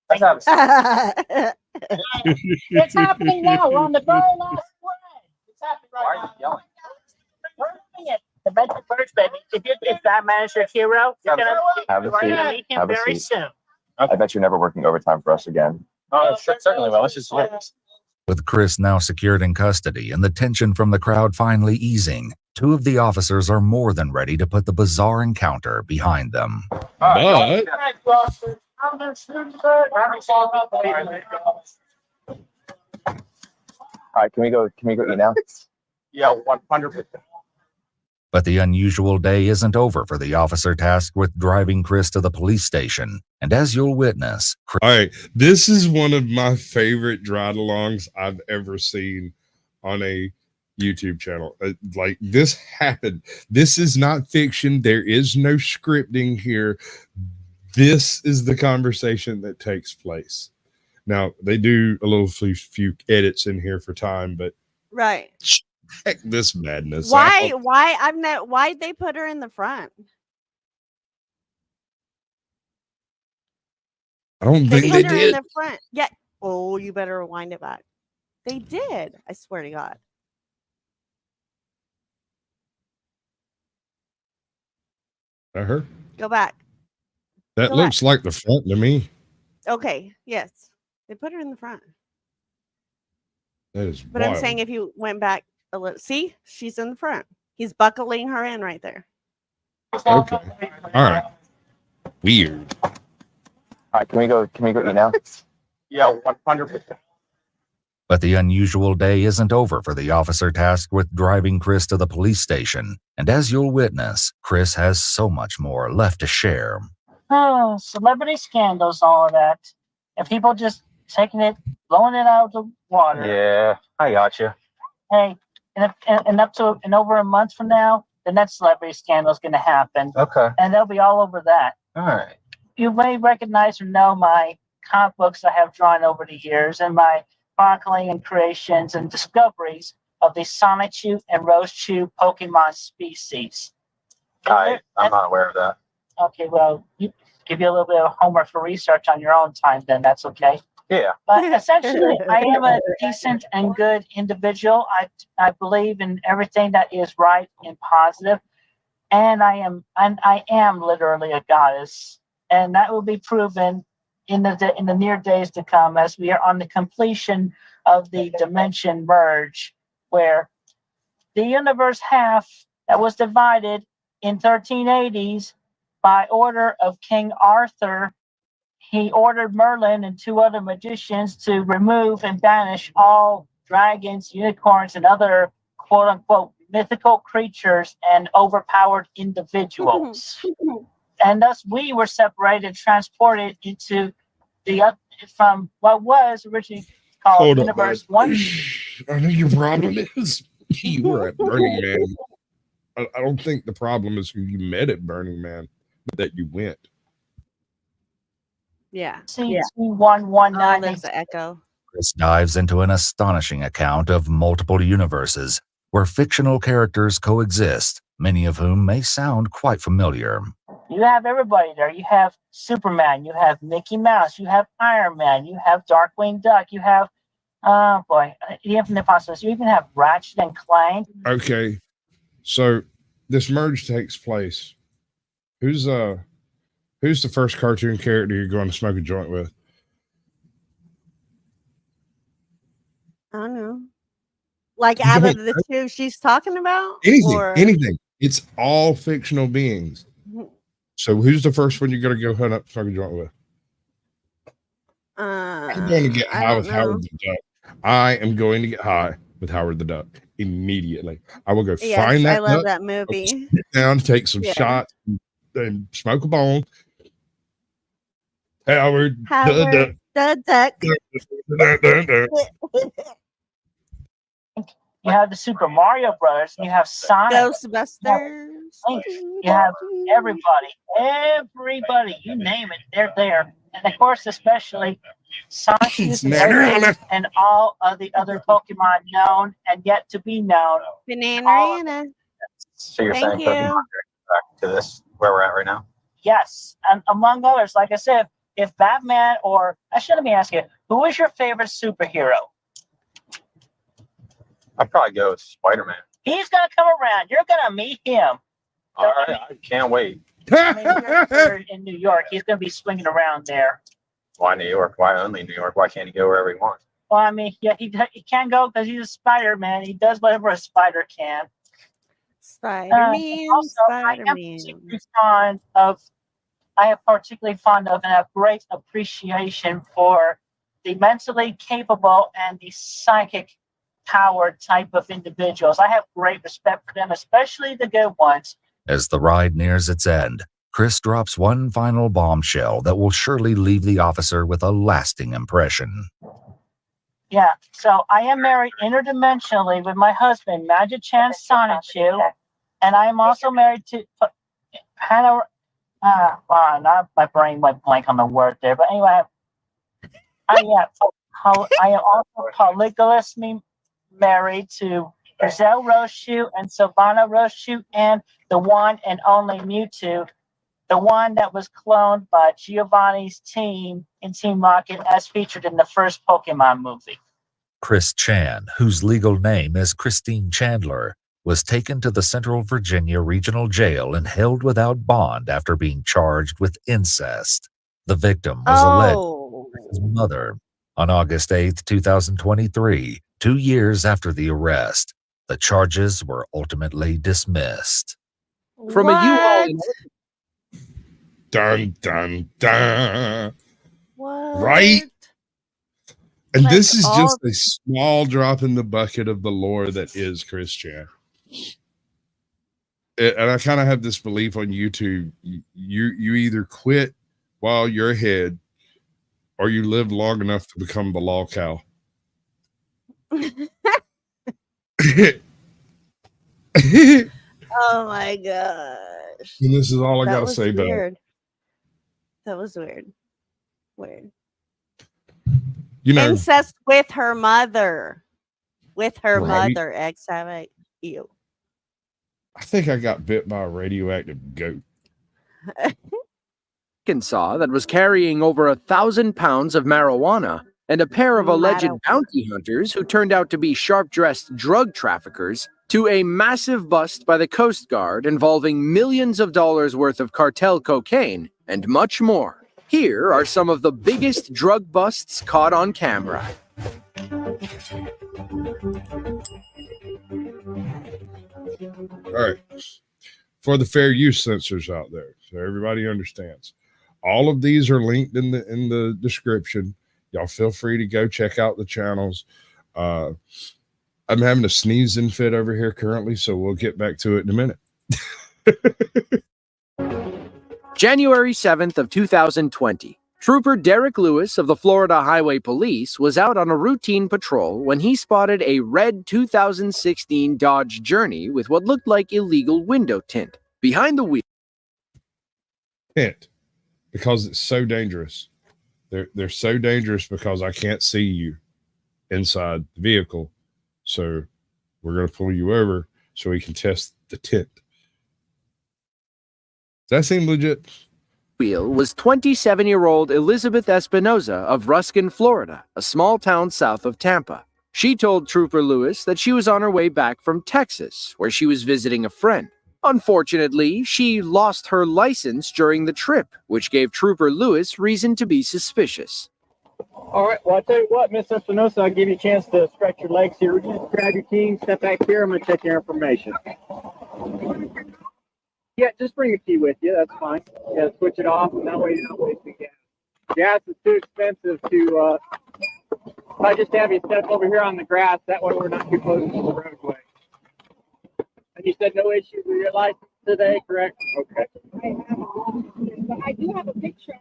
Let's have a seat. It's happening now. We're on the very last spread. It's happening Why are right you now. yelling? We're doing it. The Venture Birds, baby. If Batman is your hero, you're Have a gonna seat. meet him Have a very seat. soon. I bet you're never working overtime for us again. Oh, certainly will. Let's just With Chris now secured in custody and the tension from the crowd finally easing, two of the officers are more than ready to put the bizarre encounter behind them. But All right, can we go eat now? Yeah, 100%. But the unusual day isn't over for the officer tasked with driving Chris to the police station. And as you'll witness, all right, this is one of my favorite ride-alongs I've ever seen on a YouTube channel. Like, this happened. This is not fiction. There is no scripting here. This is the conversation that takes place. Now, they do a little few edits in here for time, but Right. check this madness Why? out. Why'd they put her in the front? I don't think they put her did. in the front. Yeah. Oh, you better rewind it back. They did. I swear to God. I heard. Go back. That Go looks like the front to me. Okay. Yes. They put her in the front. That is But wild. I'm saying if you went back a little, see, she's in the front. He's buckling her in right there. Okay. All right. Weird. All right, can we go eat now? Yeah, 100%. But the unusual day isn't over for the officer tasked with driving Chris to the police station. And as you'll witness, Chris has so much more left to share. Oh, celebrity scandals, all of that. And people just taking it, blowing it out of the water. Yeah, I got you. Hey, and up to and over a month from now, the next celebrity scandal is going to happen. Okay. And they'll be all over that. All right. You may recognize or know my comic books I have drawn over the years and my chronicling and creations and discoveries of the Sonichu and Rosechu Pokemon species. I'm not aware of that. Okay, well, give you a little bit of homework for research on your own time, then that's okay. Yeah. But essentially, I am a decent and good individual. I believe in everything that is right and positive, and I am literally a goddess, and that will be proven in the near days to come as we are on the completion of the dimension merge, where the universe half that was divided in 1380s by order of King Arthur. He ordered Merlin and two other magicians to remove and banish all dragons, unicorns, and other quote-unquote mythical creatures and overpowered individuals. And thus we were separated, transported into from what was originally called Hold Universe up, 1. I know your problem is you were at Burning Man. I don't think the problem is who you met at Burning Man, but that you went. Yeah. C2119. There's an echo. Chris dives into an astonishing account of multiple universes where fictional characters coexist, many of whom may sound quite familiar. You have everybody there. You have Superman. You have Mickey Mouse. You have Iron Man. You have Darkwing Duck. You have, the Infinite Possibilities. You even have Ratchet and Clank. Okay, so this merge takes place. Who's the first cartoon character you're going to smoke a joint with? I don't know. Like out of the two she's talking about? Anything. It's all fictional beings. So who's the first one you're going to go hunt up smoke a joint with? I'm going to get high with Howard the Duck. I am going to get high with Howard the Duck immediately. I will go find that. I love duck, that movie. sit down, take some shots, and smoke a bone. Howard the Duck. You have the Super Mario Brothers. You have Sonic. Ghostbusters. You have everybody. You name it, they're there. And of course, especially Sonic and all of the other Pokemon known and yet to be known. Banana. So you're saying Pokemon back to this where we're at right now? Yes, and among others, like I said, if Batman or let me ask you, who is your favorite superhero? I'd probably go with Spider-Man. He's gonna come around. You're gonna meet him. All right, I can't wait. I mean, you're in New York. He's gonna be swinging around there. Why New York? Why only New York? Why can't he go wherever he wants? Well, I mean, yeah, he can't go because he's a Spider-Man. He does whatever a spider can. Spider-Man, Also, I am particularly fond of and have great appreciation for the mentally capable and the psychic powered type of individuals. I have great respect for them, especially the good ones. As the ride nears its end, Chris drops one final bombshell that will surely leave the officer with a lasting impression. Yeah, so I am married interdimensionally with my husband, Magic-chan Sonichu, and I am also married to Hannah. Not my brain went blank on the word there, but anyway, I am also polygamously married to Giselle Roshu and Silvana Roshu, and the one and only Mewtwo, the one that was cloned by Giovanni's team in Team Rocket as featured in the first Pokemon movie. ChrisChan, whose legal name is Christine Chandler, was taken to the Central Virginia Regional Jail and held without bond after being charged with incest. The victim was alleged his mother. On August 8, 2023, 2 years after the arrest, the charges were ultimately dismissed. From a U-Haul. Dun, dun, dun. What? Right? And Like this is all- just a small drop in the bucket of the lore that is ChrisChan. And I kind of have this belief on YouTube. You either quit while you're ahead or you live long enough to become the law cow. Oh my gosh. And this is all I That got to was say about it. weird. That was weird. Weird. You know, Incest with her mother. With her Right. mother. X-Havoc. Ew. I think I got bit by a radioactive goat. Arkansas that was carrying over 1,000 pounds of marijuana, and a pair of alleged bounty hunters who turned out to be sharp-dressed drug traffickers, to a massive bust by the Coast Guard involving millions of dollars worth of cartel cocaine, and much more. Here are some of the biggest drug busts caught on camera. All right. For the fair use censors out there, so everybody understands. All of these are linked in the description. Y'all feel free to go check out the channels. I'm having a sneezing fit over here currently, so we'll get back to it in a minute. January 7th of 2020. Trooper Derek Lewis of the Florida Highway Police was out on a routine patrol when he spotted a red 2016 Dodge Journey with what looked like illegal window tint behind the wheel. Hint, because it's so dangerous. They're so dangerous because I can't see you inside the vehicle. So we're going to pull you over so we can test the tint. Does that seem legit? Wheel was 27-year-old Elizabeth Espinoza of Ruskin, Florida, a small town south of Tampa. She told Trooper Lewis that she was on her way back from Texas, where she was visiting a friend. Unfortunately, she lost her license during the trip, which gave Trooper Lewis reason to be suspicious. All right, well, I'll tell you what, Miss Espinosa, I'll give you a chance to stretch your legs here. Just grab your keys, step back here. I'm going to check your information. Yeah, just bring a key with you. That's fine. Yeah, switch it off, and that way you're not wasting gas. Gas is too expensive to, if I just have you step over here on the grass, that way we're not too close to the roadway. And you said no issues with your license today, correct? Okay. I do have a picture.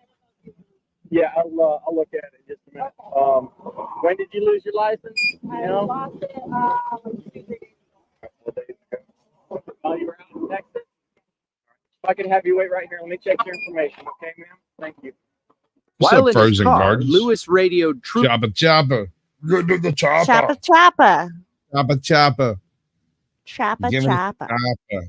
Yeah, I'll look at it in just a minute. When did you lose your license? I lost it 2 days ago. While you were out in Texas? If I could have you wait right here, let me check your information, okay, ma'am? Thank you. While in his car, Lewis radioed Trooper. Chopper, chopper. Good to the chopper. Chopper, chopper. Chopper, chopper. Chopper, Give me chopper. chopper.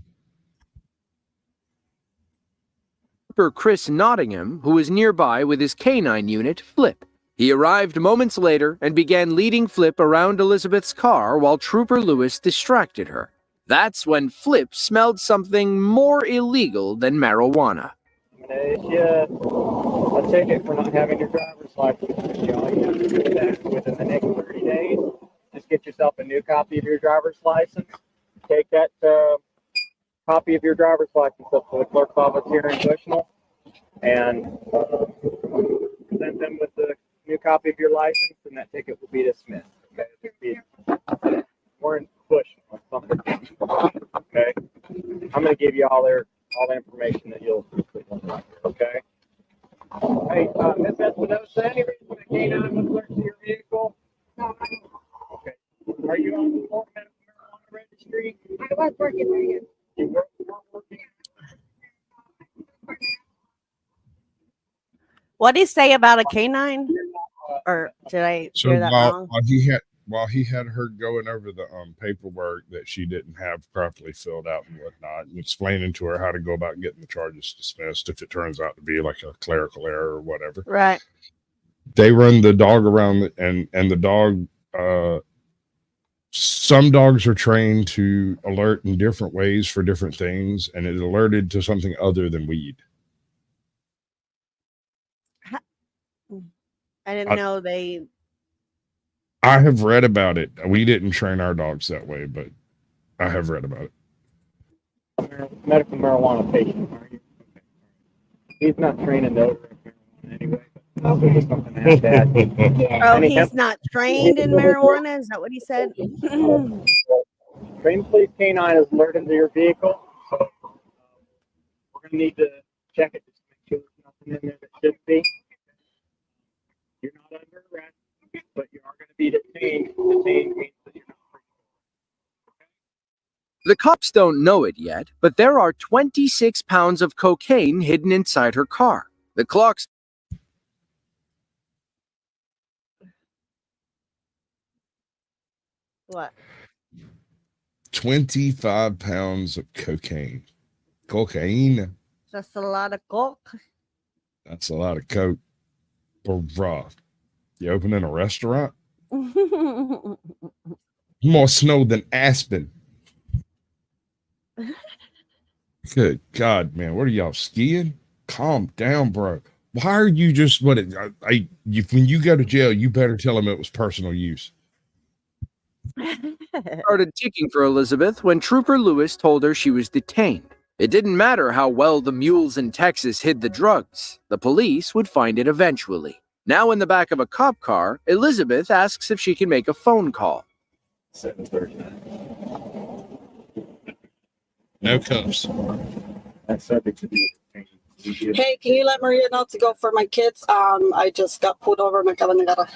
Trooper Chris Nottingham, who was nearby with his canine unit, Flip. He arrived moments later and began leading Flip around Elizabeth's car while Trooper Lewis distracted her. That's when Flip smelled something more illegal than marijuana. going to issue a ticket for not having your driver's license. You all you have to do is that within the next 30 days. Just get yourself a new copy of your driver's license. Take that copy of your driver's license up to the clerk's office here in Bushnell and present them with the new copy of your license, and that ticket will be dismissed. Okay, we're in Bushnell. Okay, I'm going to give you all the information that you'll want. Okay. Hey, Ms. Espinosa, any reason the canine was alerted to your vehicle? No. Okay. Are you on the Florida Medical Marijuana Registry? I was working there, yes. You were working? What did he say about a canine? Or did I hear that wrong? While he had her going over the paperwork that she didn't have properly filled out and whatnot, and explaining to her how to go about getting the charges dismissed if it turns out to be like a clerical error or whatever. Right. They run the dog around, and the dog. Some dogs are trained to alert in different ways for different things, and it alerted to something other than weed. I didn't know they. I have read about it. We didn't train our dogs that way, but I have read about it. Medical marijuana patient, are you? He's not trained in those anyway. Oh, he's not trained in marijuana? Is that what he said? Trained police canine is alerted to your vehicle. So we're going to need to check it just to make sure there's nothing in there that shouldn't be. You're not under arrest, but you are going to be detained. Detained means that you're not free. The cops don't know it yet, but there are 26 pounds of cocaine hidden inside her car. The clock's What? 25 pounds of cocaine. Cocaine. That's a lot of coke. That's a lot of coke. Bruh. You opening a restaurant? More snow than Aspen. Good God, man. What are y'all skiing? Calm down, bro. Why are you just when you go to jail, you better tell them it was personal use. Started ticking for Elizabeth when Trooper Lewis told her she was detained. It didn't matter how well the mules in Texas hid the drugs. The police would find it eventually. Now in the back of a cop car, Elizabeth asks if she can make a phone call. 7:39. No cuffs. That's subject to be detained. Hey, can you let Maria know to go for my kids? I just got pulled over. Me acaban de agarrar.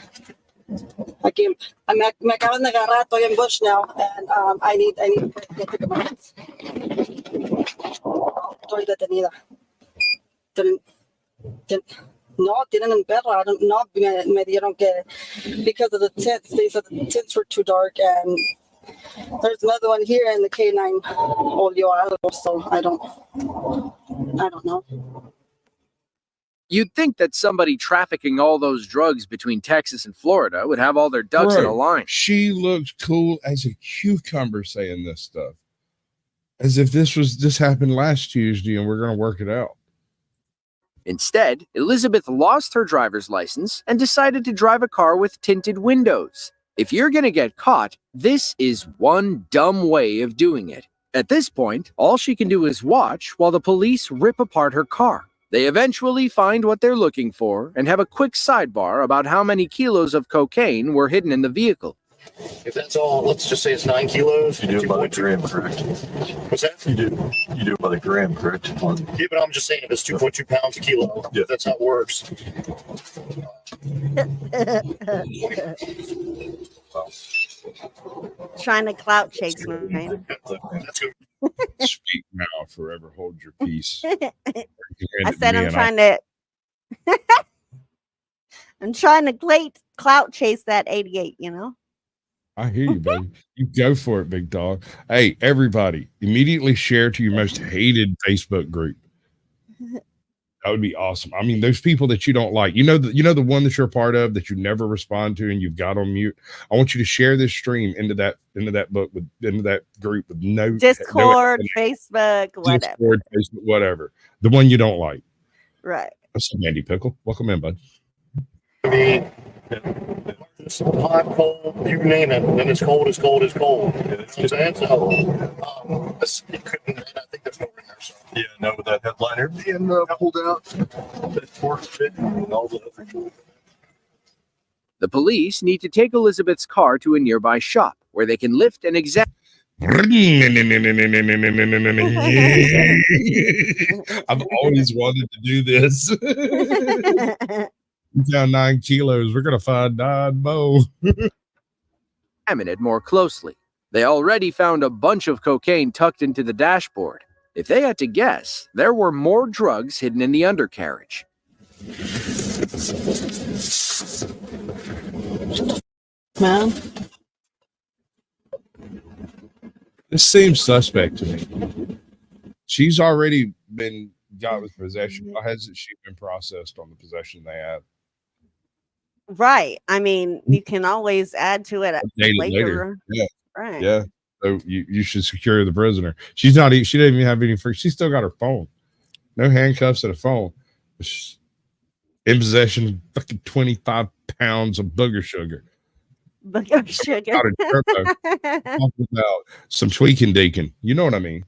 Aquí, me acaban de agarrar. Estoy en Bush now, and I need to pick up my kids. Estoy detenida. No, tienen un perro. I don't know. Me dieron que because of the tents. They said the tents were too dark, and there's another one here, and the canine olió algo. So I don't know. You'd think that somebody trafficking all those drugs between Texas and Florida would have all their ducks in a line. She looks cool as a cucumber saying this stuff. As if this happened last Tuesday and we're going to work it out. Instead, Elizabeth lost her driver's license and decided to drive a car with tinted windows. If you're going to get caught, this is one dumb way of doing it. At this point, all she can do is watch while the police rip apart her car. They eventually find what they're looking for and have a quick sidebar about how many kilos of cocaine were hidden in the vehicle. If that's all, let's just say it's 9 kilos. You do it by the gram, correct? What's that? You do it by the gram, correct? Yeah, but I'm just saying if it's 2.2 pounds a kilo, yeah, that's how it works. Trying to clout chase me, man. Speak now, forever hold your peace. I said I'm trying to clout chase that 88, you know? I hear you, baby. You go for it, big dog. Hey, everybody, immediately share to your most hated Facebook group. That would be awesome. I mean, those people that you don't like, you know the one that you're a part of that you never respond to and you've got on mute. I want you to share this stream into that group with no Discord, Facebook, whatever. Discord, Facebook, whatever. The one you don't like. Right. What's up, Andy Pickle? Welcome in, bud. Hot, cold, you name it. When it's cold, it's cold, it's cold. You know what I'm saying? So, it couldn't, I think there's no in there. So. Yeah, no, with that headliner being pulled out, that force fit and all the other. The police need to take Elizabeth's car to a nearby shop where they can lift and examine. I've always wanted to do this. We found 9 kilos. We're gonna find 9 more. Examine it more closely. They already found a bunch of cocaine tucked into the dashboard. If they had to guess, there were more drugs hidden in the undercarriage. Man. This seems suspect to me. She's already been got with possession. How hasn't she been processed on the possession they have? Right. I mean, you can always add to it later. Yeah. Right. Yeah. So you should secure the prisoner. She didn't even have any free. She still got her phone. No handcuffs and a phone. In possession of fucking 25 pounds of booger sugar. Booger sugar. Talking about some tweaking deacon. You know what I mean?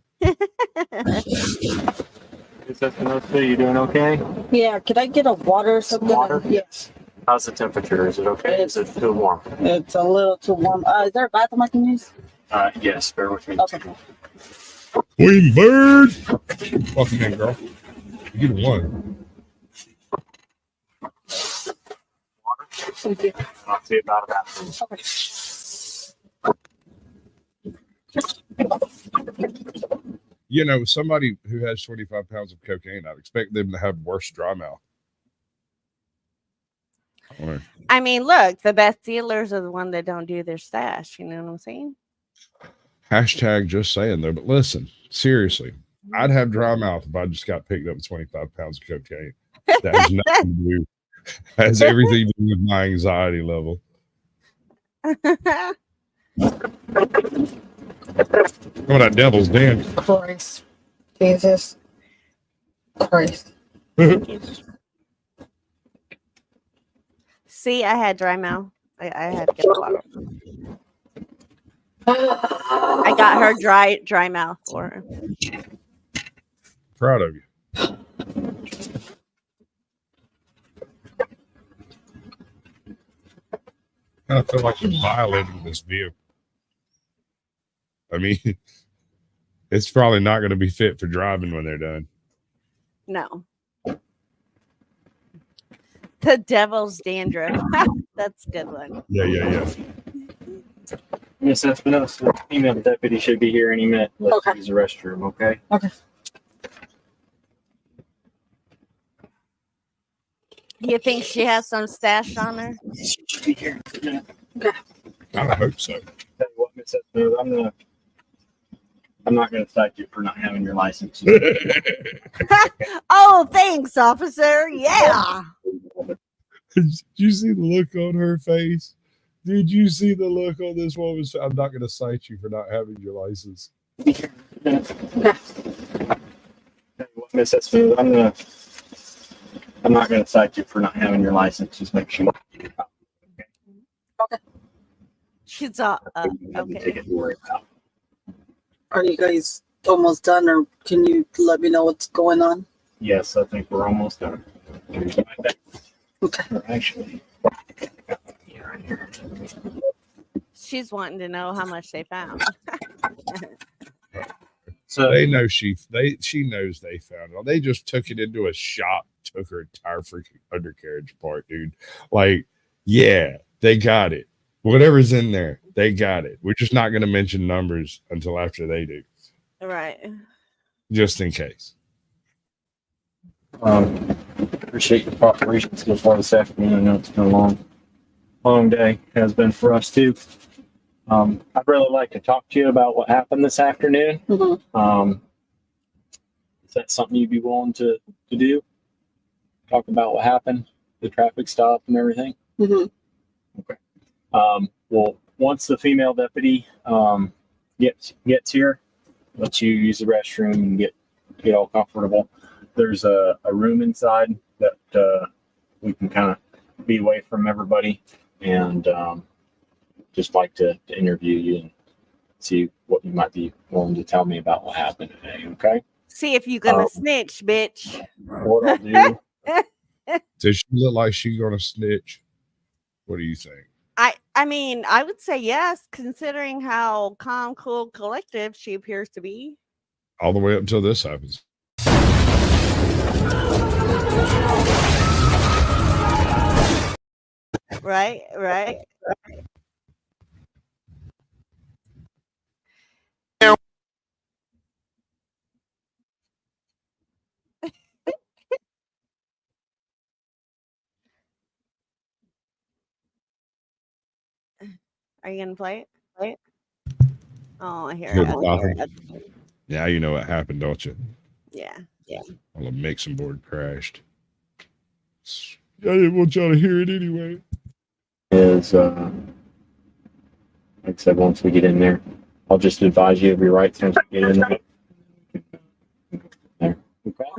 You doing okay? Yeah, could I get a water or something? Water? Yes. How's the temperature? Is it okay? Is it too warm? It's a little too warm. Is there a bathroom I can use? Yes, bear with me. Okay. Queen Bird. Welcome in, girl. You get one. Thank you. I'll see about a bathroom. Okay. You know, somebody who has 25 pounds of cocaine, I'd expect them to have worse dry mouth. I mean, look, the best dealers are the one that don't do their stash. You know what I'm saying? Hashtag just saying though. But listen, seriously, I'd have dry mouth if I just got picked up with 25 pounds of cocaine. That has nothing to do, has everything to do with my anxiety level. Come on, that devil's den. Christ. Jesus. Christ. See, I had dry mouth. I had to get a water. I got her dry mouth for her. Proud of you. I feel like you're violating this view. I mean, it's probably not going to be fit for driving when they're done. No. The devil's dandruff. That's a good one. Yeah. Miss Espinosa, the female deputy should be here any minute. Let's use the restroom, okay? Okay. You think she has some stash on her? She should be here. I hope so. Tell you what, Miss Espinosa, I'm not going to cite you for not having your license. Oh, thanks, officer. Yeah. Did you see the look on her face? Did you see the look on this woman's face? I'm not going to cite you for not having your license. Miss Espinosa, I'm not going to cite you for not having your license. Just make sure. Okay. She's okay. Are you guys almost done, or can you let me know what's going on? Yes, I think we're almost done. Okay. Actually, she's wanting to know how much they found. So they know she knows they found it. They just took it into a shop, took her entire freaking undercarriage apart, dude. Like, yeah, they got it. Whatever's in there, they got it. We're just not going to mention numbers until after they do. Right. Just in case. Appreciate your cooperation so far this afternoon. I know it's been a long day. Has been for us too. I'd really like to talk to you about what happened this afternoon. Mm-hmm. Is that something you'd be willing to do? Talk about what happened, the traffic stop and everything? Mm-hmm. Okay. Well, once the female deputy gets here, let you use the restroom and get all comfortable. there's a room inside that we can kind of be away from everybody, and just like to interview you and see what you might be willing to tell me about what happened today. Okay. See if you gonna snitch, bitch. What I'll do. Does she look like she gonna snitch? What do you think? I mean, I would say yes, considering how calm, cool, collective she appears to be. All the way up until this happens. Right. Are you gonna play it? Oh, I hear it. Yeah, you know what happened, don't you? Yeah. Well, the mixing board crashed. I didn't want y'all to hear it anyway. Is like I said, once we get in there, I'll just advise you of your rights once we get in there.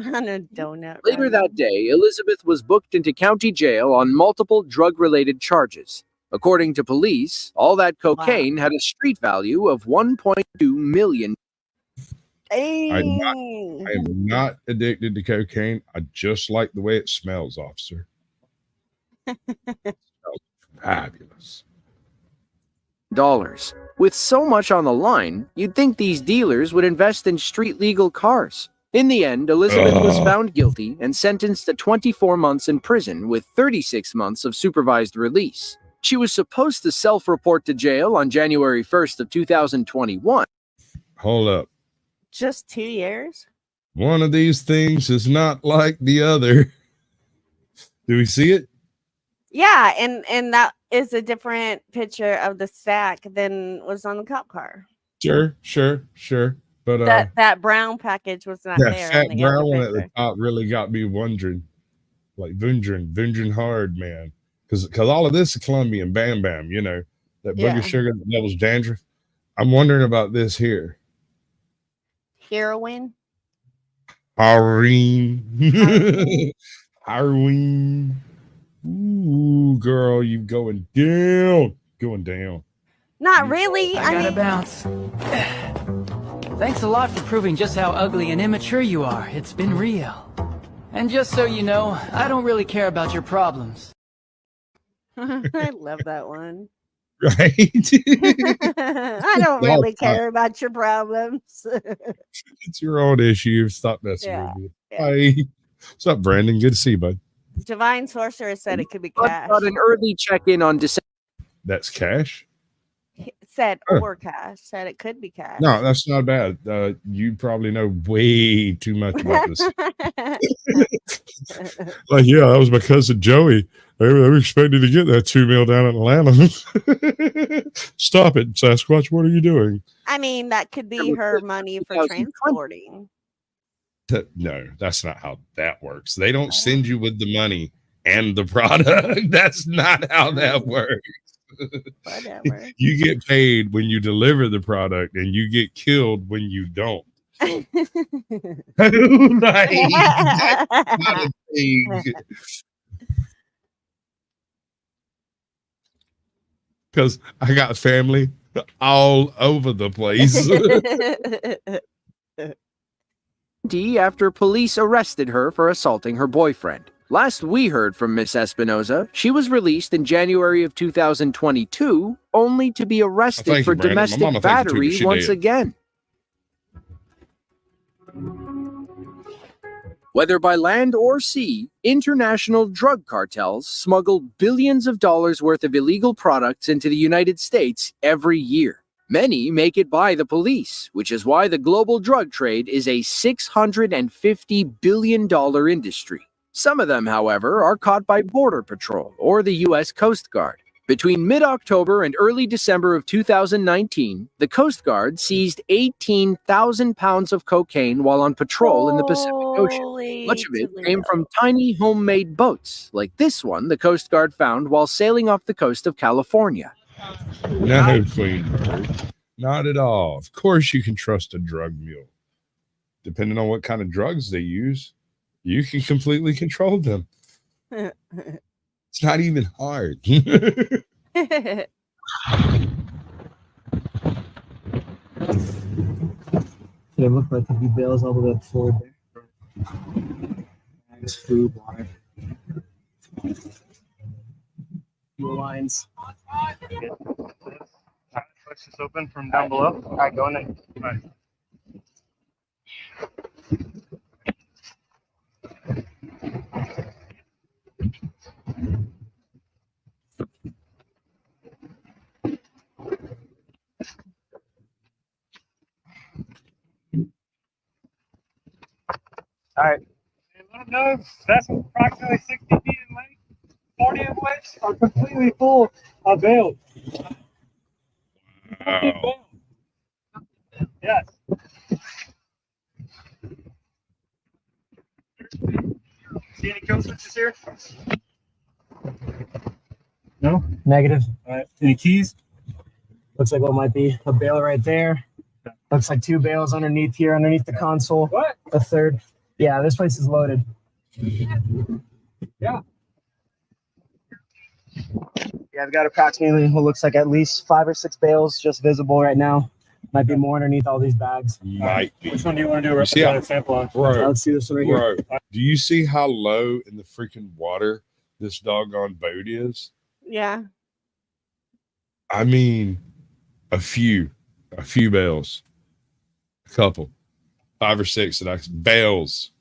On a donut. Later that day, Elizabeth was booked into county jail on multiple drug-related charges. According to police, all that cocaine had a street value of $1.2 million. I am not addicted to cocaine. I just like the way it smells, officer. It smells fabulous. With so much on the line, you'd think these dealers would invest in street-legal cars. In the end, Elizabeth was found guilty and sentenced to 24 months in prison with 36 months of supervised release. She was supposed to self-report to jail on January 1st of 2021. Hold up. Just 2 years? One of these things is not like the other. Do we see it? Yeah, and that is a different picture of the stack than was on the cop car. Sure. But that brown package was not that there. fat On the brown other one at the picture. top really got me wondering, like wondering hard, man. Because all of this is Colombian, bam, you know, that booger sugar that devil's dandruff. I'm wondering about this here. Heroin. Irene. Ooh, girl, you going down. Not really. I gotta bounce. Thanks a lot for proving just how ugly and immature you are. It's been real. And just so you know, I don't really care about your problems. I love that one. Right? I don't really care about your problems. It's your own issue. Stop messing with me. Bye. What's up, Brandon? Good to see you, bud. Divine Sorcerer said it could be cash. Got an early check-in on December. That's cash? Said or cash. Said it could be cash. No, that's not bad. You probably know way too much about this. Like, yeah, that was my cousin Joey. They were expecting to get that $2 million down in Atlanta. Stop it, Sasquatch. What are you doing? I mean, that could be her money for transporting. No, that's not how that works. They don't send you with the money and the product. That's not how that works. Whatever. You get paid when you deliver the product and you get killed when you don't. Like, that's not a thing. Because I got family all over the place. After police arrested her for assaulting her boyfriend. Last we heard from Miss Espinoza, she was released in January of 2022, only to be arrested for domestic battery once again. Whether by land or sea, international drug cartels smuggle billions of dollars worth of illegal products into the United States every year. Many make it by the police, which is why the global drug trade is a $650 billion industry. Some of them, however, are caught by Border Patrol or the U.S. Coast Guard. Between mid-October and early December of 2019, the Coast Guard seized 18,000 pounds of cocaine while on patrol in the Pacific Ocean. Much of it came from tiny homemade boats, like this one the Coast Guard found while sailing off the coast of California. No, Queen Bird. Not at all. Of course you can trust a drug mule. Depending on what kind of drugs they use. You can completely control them. It's not even hard. It looked like the bales all the way up forward there. Bags, food, water. Fuel lines. Push this open from down below. All right, go in there. All right. All right. And let them know vessels approximately 60 feet in length, 40 of which are completely full of bales. Wow. Yes. See any kill switches here? No? Negative. All right. Any keys? Looks like what might be a bale right there. Looks like 2 bales underneath here, underneath the console. What? A third. Yeah, this place is loaded. Yeah. Yeah, I've got approximately what looks like at least 5 or 6 bales just visible right now. Might be more underneath all these bags. Might be. Which one do you want to do a representative sample on? Bro, Let's see this one right here. do you see how low in the freaking water this doggone boat is? Yeah. I mean, a few bales, a couple, 5 or 6 that bales.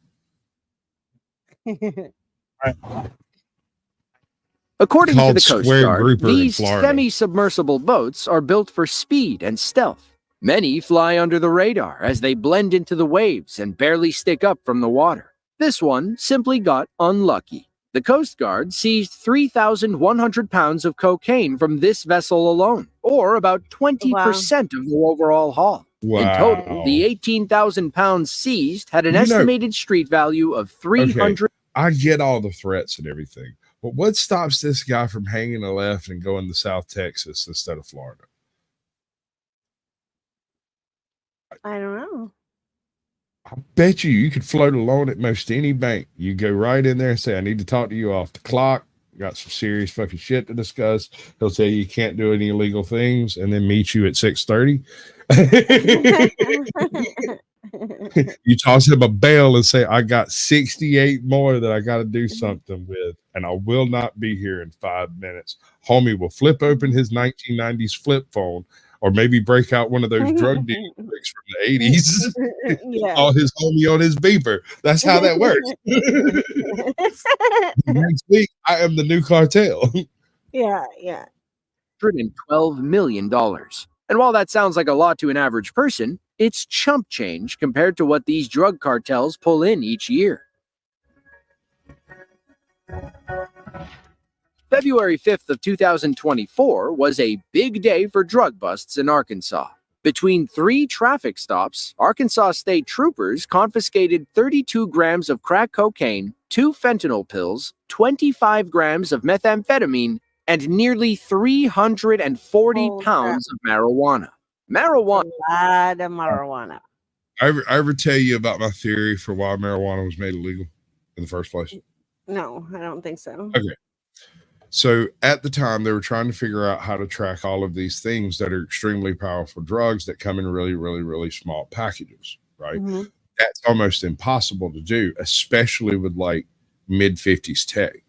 According to Called the Coast Square Guard, Grouper in these Florida. semi-submersible boats are built for speed and stealth. Many fly under the radar as they blend into the waves and barely stick up from the water. This one simply got unlucky. The Coast Guard seized 3,100 pounds of cocaine from this vessel alone, or about 20% of the overall haul. In total, the 18,000 pounds seized had an estimated street value of 300. Okay, I get all the threats and everything, but what stops this guy from hanging a left and going to South Texas instead of Florida? I don't know. I bet you could float a loan at most any bank. You go right in there and say, I need to talk to you off the clock. Got some serious fucking shit to discuss. He'll tell you can't do any illegal things and then meet you at 6:30. You toss him a bail and say, I got 68 more that I got to do something with, and I will not be here in 5 minutes. Homie will flip open his 1990s flip phone, or maybe break out one of those drug dealing tricks from the 80s. Yeah. Call his homie on his beeper. That's how that works. Next week, I am the new cartel. Yeah. $112 million. And while that sounds like a lot to an average person, it's chump change compared to what these drug cartels pull in each year. February 5th of 2024 was a big day for drug busts in Arkansas. Between 3 traffic stops, Arkansas state troopers confiscated 32 grams of crack cocaine, 2 fentanyl pills, 25 grams of methamphetamine, and nearly 340 pounds of marijuana. A lot of marijuana. I ever tell you about my theory for why marijuana was made illegal in the first place? No, I don't think so. Okay. So at the time, they were trying to figure out how to track all of these things that are extremely powerful drugs that come in really, really, really small packages, right? Mm-hmm. That's almost impossible to do, especially with like mid-50s tech.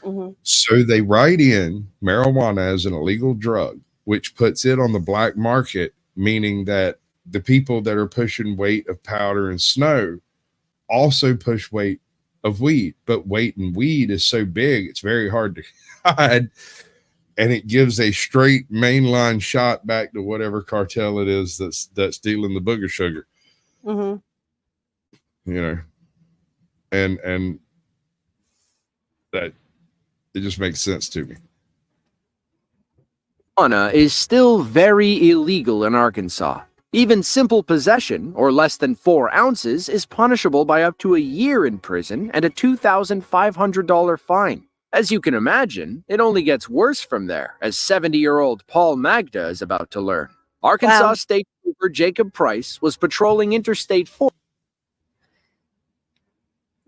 Mm-hmm. So they write in marijuana as an illegal drug, which puts it on the black market, meaning that the people that are pushing weight of powder and snow also push weight of weed, but weight in weed is so big, it's very hard to hide, and it gives a straight mainline shot back to whatever cartel it is that's dealing the booger sugar. Mm-hmm. You know, and that it just makes sense to me. Marijuana is still very illegal in Arkansas. Even simple possession, or less than 4 ounces, is punishable by up to a year in prison and a $2,500 fine. As you can imagine, it only gets worse from there, as 70-year-old Paul Magda is about to learn. Arkansas State Trooper Jacob Price was patrolling Interstate 4.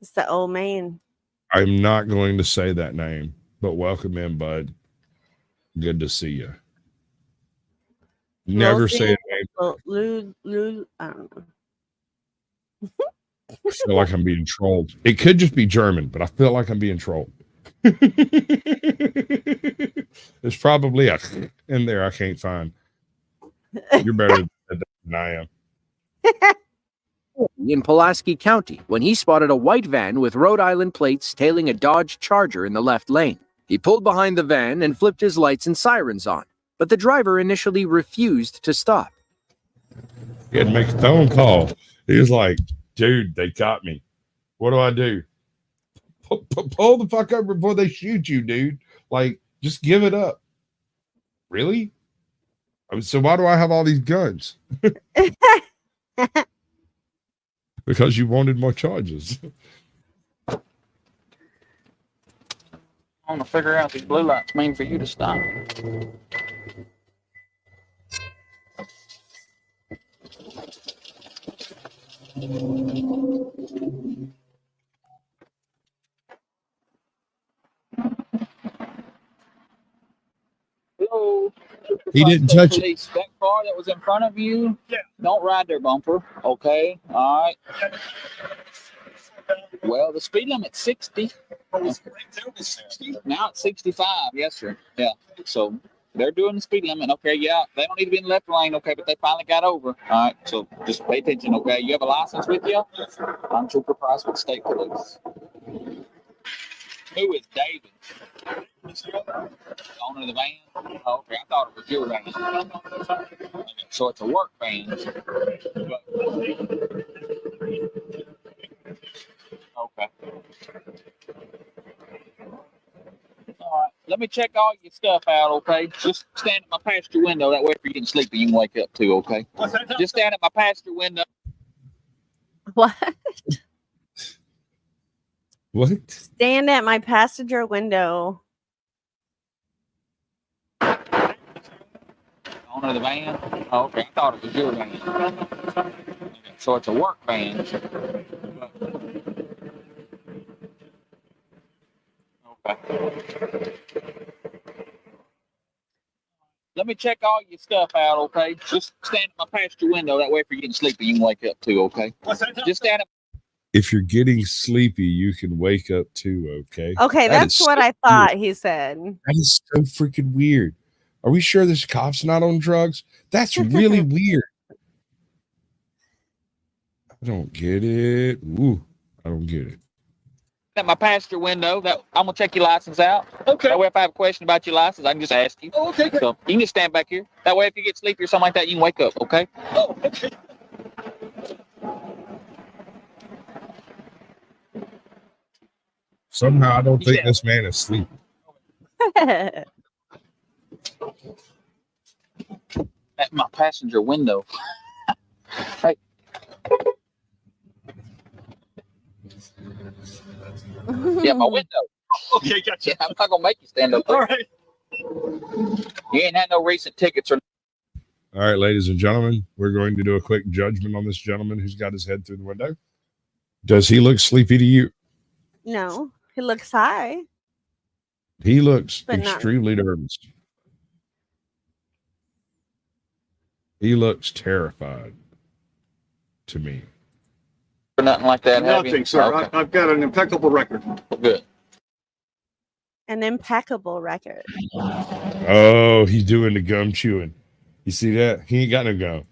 It's the old man. I'm not going to say that name, but welcome in, bud. Good to see you. Never say a name. I don't know. I feel like I'm being trolled. It could just be German, but I feel like I'm being trolled. There's probably a in there I can't find. You're better than I am. In Pulaski County, when he spotted a white van with Rhode Island plates tailing a Dodge Charger in the left lane. He pulled behind the van and flipped his lights and sirens on, but the driver initially refused to stop. He had to make a phone call. He was like, dude, they got me. What do I do? Pull the fuck over before they shoot you, dude. Like, just give it up. Really? I mean, so why do I have all these guns? Because you wanted more charges. I want to figure out these blue lights mean for you to stop. Hello. He didn't touch it. Police, that car that was in front of you, don't ride their bumper. Okay. All right. Well, the speed limit's 60. Now it's 65. Yes, sir. Yeah. So they're doing the speed limit. Okay. Yeah. They don't need to be in the left lane. Okay. But they finally got over. All right. So just pay attention. Okay. You have a license with you? I'm Trooper Price with State Police. Who is David? Owner of the van? Oh, okay, I thought it was your van. Okay, so it's a work van. Okay. All right. Let me check all your stuff out, okay? Just stand at my passenger window. That way, if you're getting sleepy, you can wake up too, okay? Just stand at my passenger window. What? What? Stand at my passenger window. Owner of the van? Oh, okay, I thought it was your van. Okay, so it's a work van. Okay. Let me check all your stuff out, okay? Just stand at my passenger window. That way, if you're getting sleepy, you can wake up too, okay? Just stand at. If you're getting sleepy, you can wake up too, okay? Okay, that's what I thought he said. That is so freaking weird. Are we sure this cop's not on drugs? That's really weird. I don't get it. Ooh, I don't get it. At my passenger window, that I'm gonna check your license out. Okay. That way, if I have a question about your license, I can just ask you. Oh, okay. So you can just stand back here. That way, if you get sleepy or something like that, you can wake up. Okay. Oh, okay. Somehow, I don't think this man is sleeping. At my passenger window. Hey. Yeah, my window. Okay, gotcha. Yeah, I'm not gonna make you stand up there. All right. You ain't had no recent tickets or. All right, ladies and gentlemen, we're going to do a quick judgment on this gentleman who's got his head through the window. Does he look sleepy to you? No, he looks high. He looks But extremely nervous. He looks terrified to me. Or nothing like that, have you? Nothing, sir. Okay. I've got an impeccable record. Good. An impeccable record. Oh, he's doing the gum chewing. You see that? He ain't got no gum.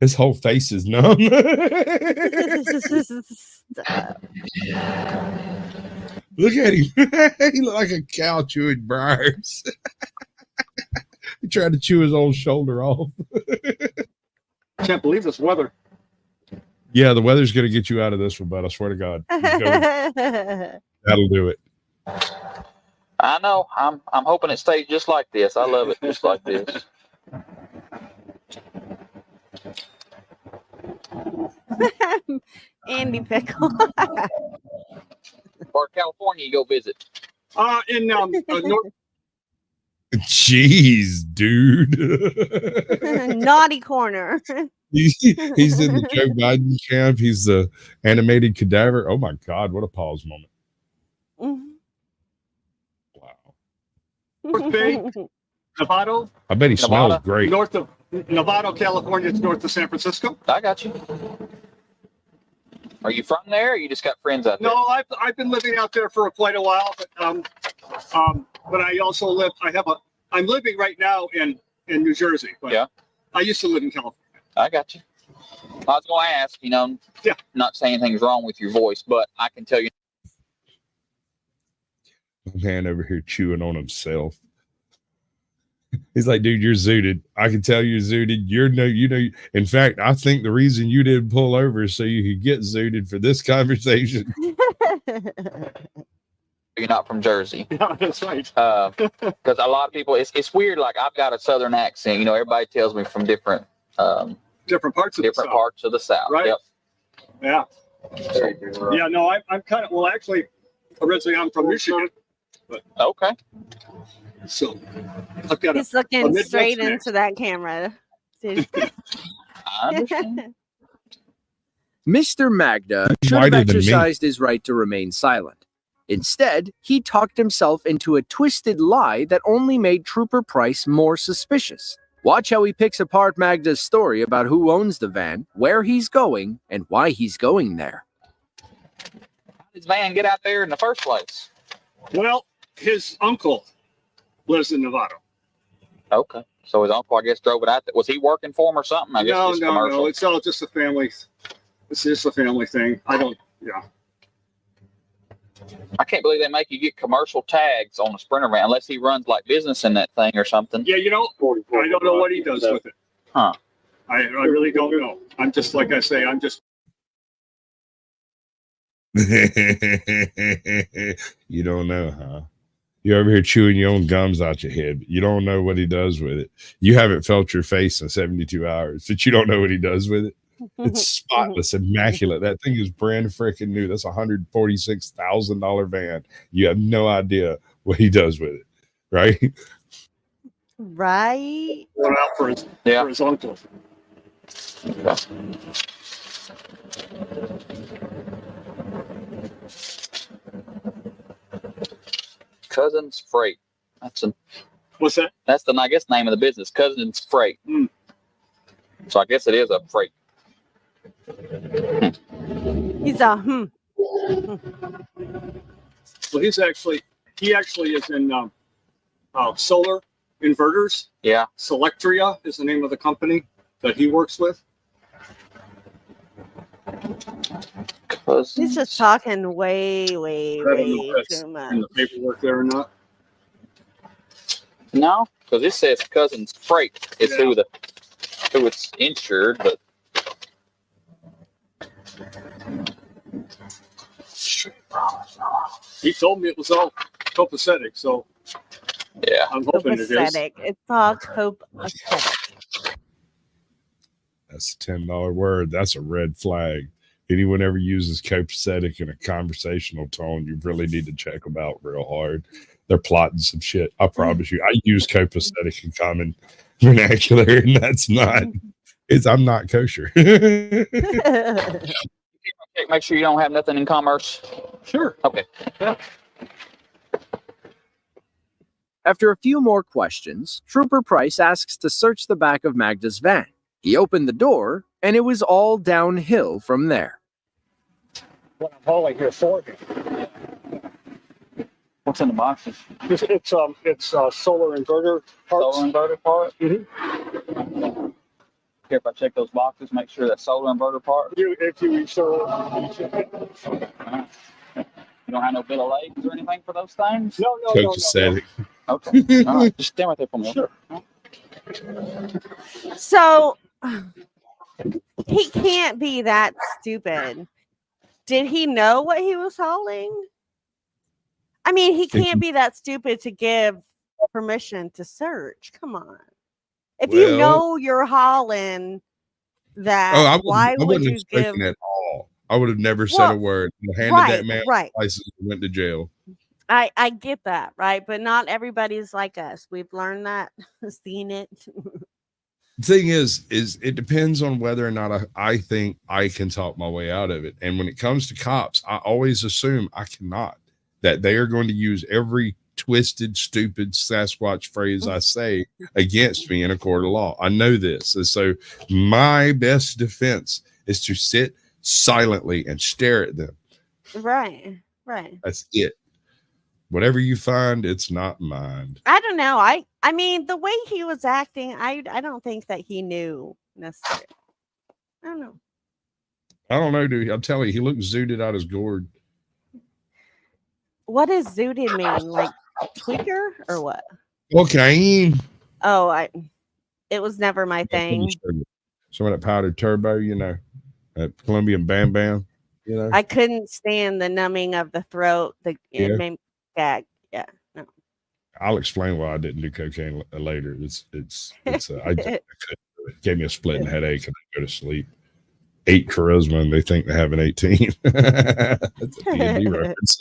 His whole face is numb. Look at him. He look like a cow chewing briars. He tried to chew his own shoulder off. I can't believe this weather. Yeah, the weather's going to get you out of this one, but I swear to God. That'll do it. I know. I'm hoping it stays just like this. I love it just like this. Andy Pickle. Or California you go visit? In North. Jeez, dude. Naughty corner. He's in the Joe Biden camp. He's the animated cadaver. Oh my God, what a pause moment. North Bay, Novato. I bet he smells great. North of Novato, California. It's north of San Francisco. I got you. Are you from there, or you just got friends out there? No, I've been living out there for quite a while, but I also live. I'm living right now in New Jersey, but yeah, I used to live in California. I got you. I was going to ask, not saying anything's wrong with your voice, but I can tell you. Man over here chewing on himself. He's like, dude, you're zooted. I can tell you're zooted. In fact, I think the reason you didn't pull over is so you could get zooted for this conversation. You're not from Jersey. Yeah, that's right. Because a lot of people, it's weird. Like, I've got a Southern accent. Everybody tells me from different parts of the South. Right. Yep. Yeah. Yeah. No, I'm kind of. Well, actually, originally I'm from Michigan. But, okay. So I've got. He's looking straight into that camera. Mr. Magda should have exercised his right to remain silent. Instead, he talked himself into a twisted lie that only made Trooper Price more suspicious. Watch how he picks apart Magda's story about who owns the van, where he's going, and why he's going there. How did his van get out there in the first place? Well, his uncle lives in Nevada. Okay. So his uncle, I guess, drove it out there. Was he working for him or something? I guess no. It's all just a family. It's just a family thing. Yeah. I can't believe they make you get commercial tags on a Sprinter van unless he runs like business in that thing or something. Yeah, I don't know what he does with it. Huh. I really don't know. I'm just, like I say, I'm just. You don't know, huh? You're over here chewing your own gums out your head. You don't know what he does with it. You haven't felt your face in 72 hours, but you don't know what he does with it. It's spotless, immaculate. That thing is brand freaking new. That's a $146,000 van. You have no idea what he does with it, right? Right. Going out for his uncle. Yeah. Cousins Freight. What's that? That's the, I guess, name of the business. Cousins Freight. So I guess it is a freight. He's a Well, he actually is in solar inverters. Yeah. Selectria is the name of the company that he works with. He's just talking way too much. In the paperwork there or not? No, because it says Cousins Freight. It's who it's insured, but he told me it was all copacetic, so yeah, I'm hoping it is. It's all copacetic. That's a $10 word. That's a red flag. Anyone ever uses copacetic in a conversational tone, you really need to check them out real hard. They're plotting some shit. I promise you. I use copacetic in common vernacular, and that's not. I'm not kosher. Make sure you don't have nothing in commerce. Sure. Okay. Yeah. After a few more questions, Trooper Price asks to search the back of Magda's van. He opened the door, and it was all downhill from there. What I'm hauling here for you. What's in the boxes? It's solar inverter parts. Solar inverter part? Mm-hmm. Here, if I check those boxes, make sure that solar inverter part. If you show You don't have no bill of lading or anything for those things? No. Copacetic. Okay. All right. Just stand right there for me. Sure. So he can't be that stupid. Did he know what he was hauling? I mean, he can't be that stupid to give permission to search. Come on. If you know you're hauling that, why would you give? At all. I would have never said a word. I handed that man license and went to jail. I get that, right? But not everybody's like us. We've learned that, seen it. The thing is it depends on whether or not I think I can talk my way out of it. And when it comes to cops, I always assume I cannot, that they are going to use every twisted, stupid Sasquatch phrase I say against me in a court of law. I know this. And so my best defense is to sit silently and stare at them. Right. That's it. Whatever you find, it's not mine. I don't know. I mean, the way he was acting, I don't think that he knew necessarily. I don't know. Dude. I'm telling you, he looks zooted out his gourd. What does zooted mean? Like tweaker or what? Cocaine. Oh, it was never my thing. Some of that powdered turbo, you know, that Colombian Bam Bam, you know. I couldn't stand the numbing of the throat. It made me gag. Yeah, no. I'll explain why I didn't do cocaine later. It's I couldn't do it. It gave me a splitting headache and I go to sleep. 8 charisma and they think they have an 18. That's a D&D reference.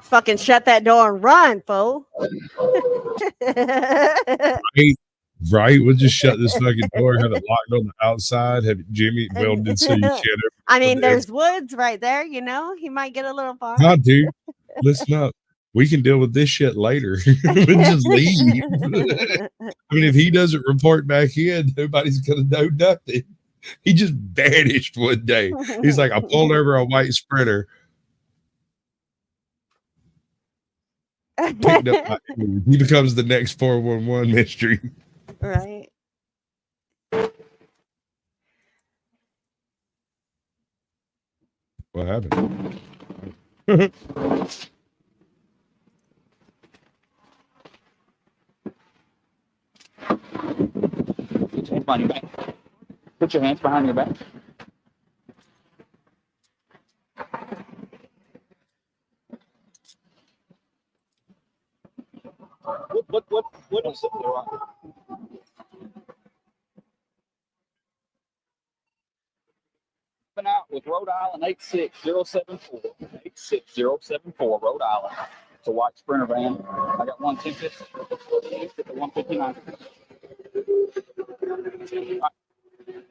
Fucking shut that door and run, fool. Right? We'll just shut this fucking door, have it locked on the outside, have Jimmy welded so you can't. I mean, there's woods right there, you know. He might get a little far. Nah, dude, listen up. We can deal with this shit later. We'll just leave. I mean, if he doesn't report back in, nobody's gonna know nothing. He just vanished one day. He's like, I pulled over a white Sprinter. Picked up he becomes the next 411 mystery. Right. What happened? Put your hands behind your back. What is it? Out with Rhode Island 86074. 86074 Rhode Island. It's a white Sprinter van. I got one 1050 at the 159.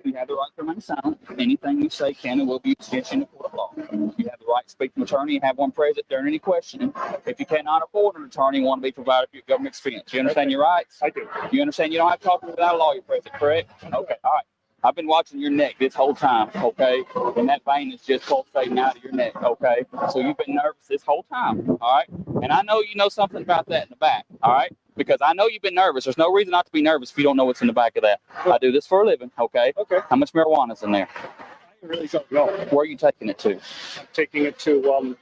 You have the right to remain silent. Anything you say can and will be used against you in the court of law. You have the right to speak to an attorney and have one present during any questioning. If you cannot afford an attorney, one to be provided for your government expense. You understand your rights? I do. You understand you don't have to talk to me without a lawyer present, correct? Okay, all right. I've been watching your neck this whole time, okay? And that vein is just pulsating out of your neck, okay? So you've been nervous this whole time, all right? And I know you know something about that in the back, all right? Because I know you've been nervous. There's no reason not to be nervous if you don't know what's in the back of that. I do this for a living, okay? Okay. How much marijuana's in there? I really don't know. Where are you taking it to? I'm taking it to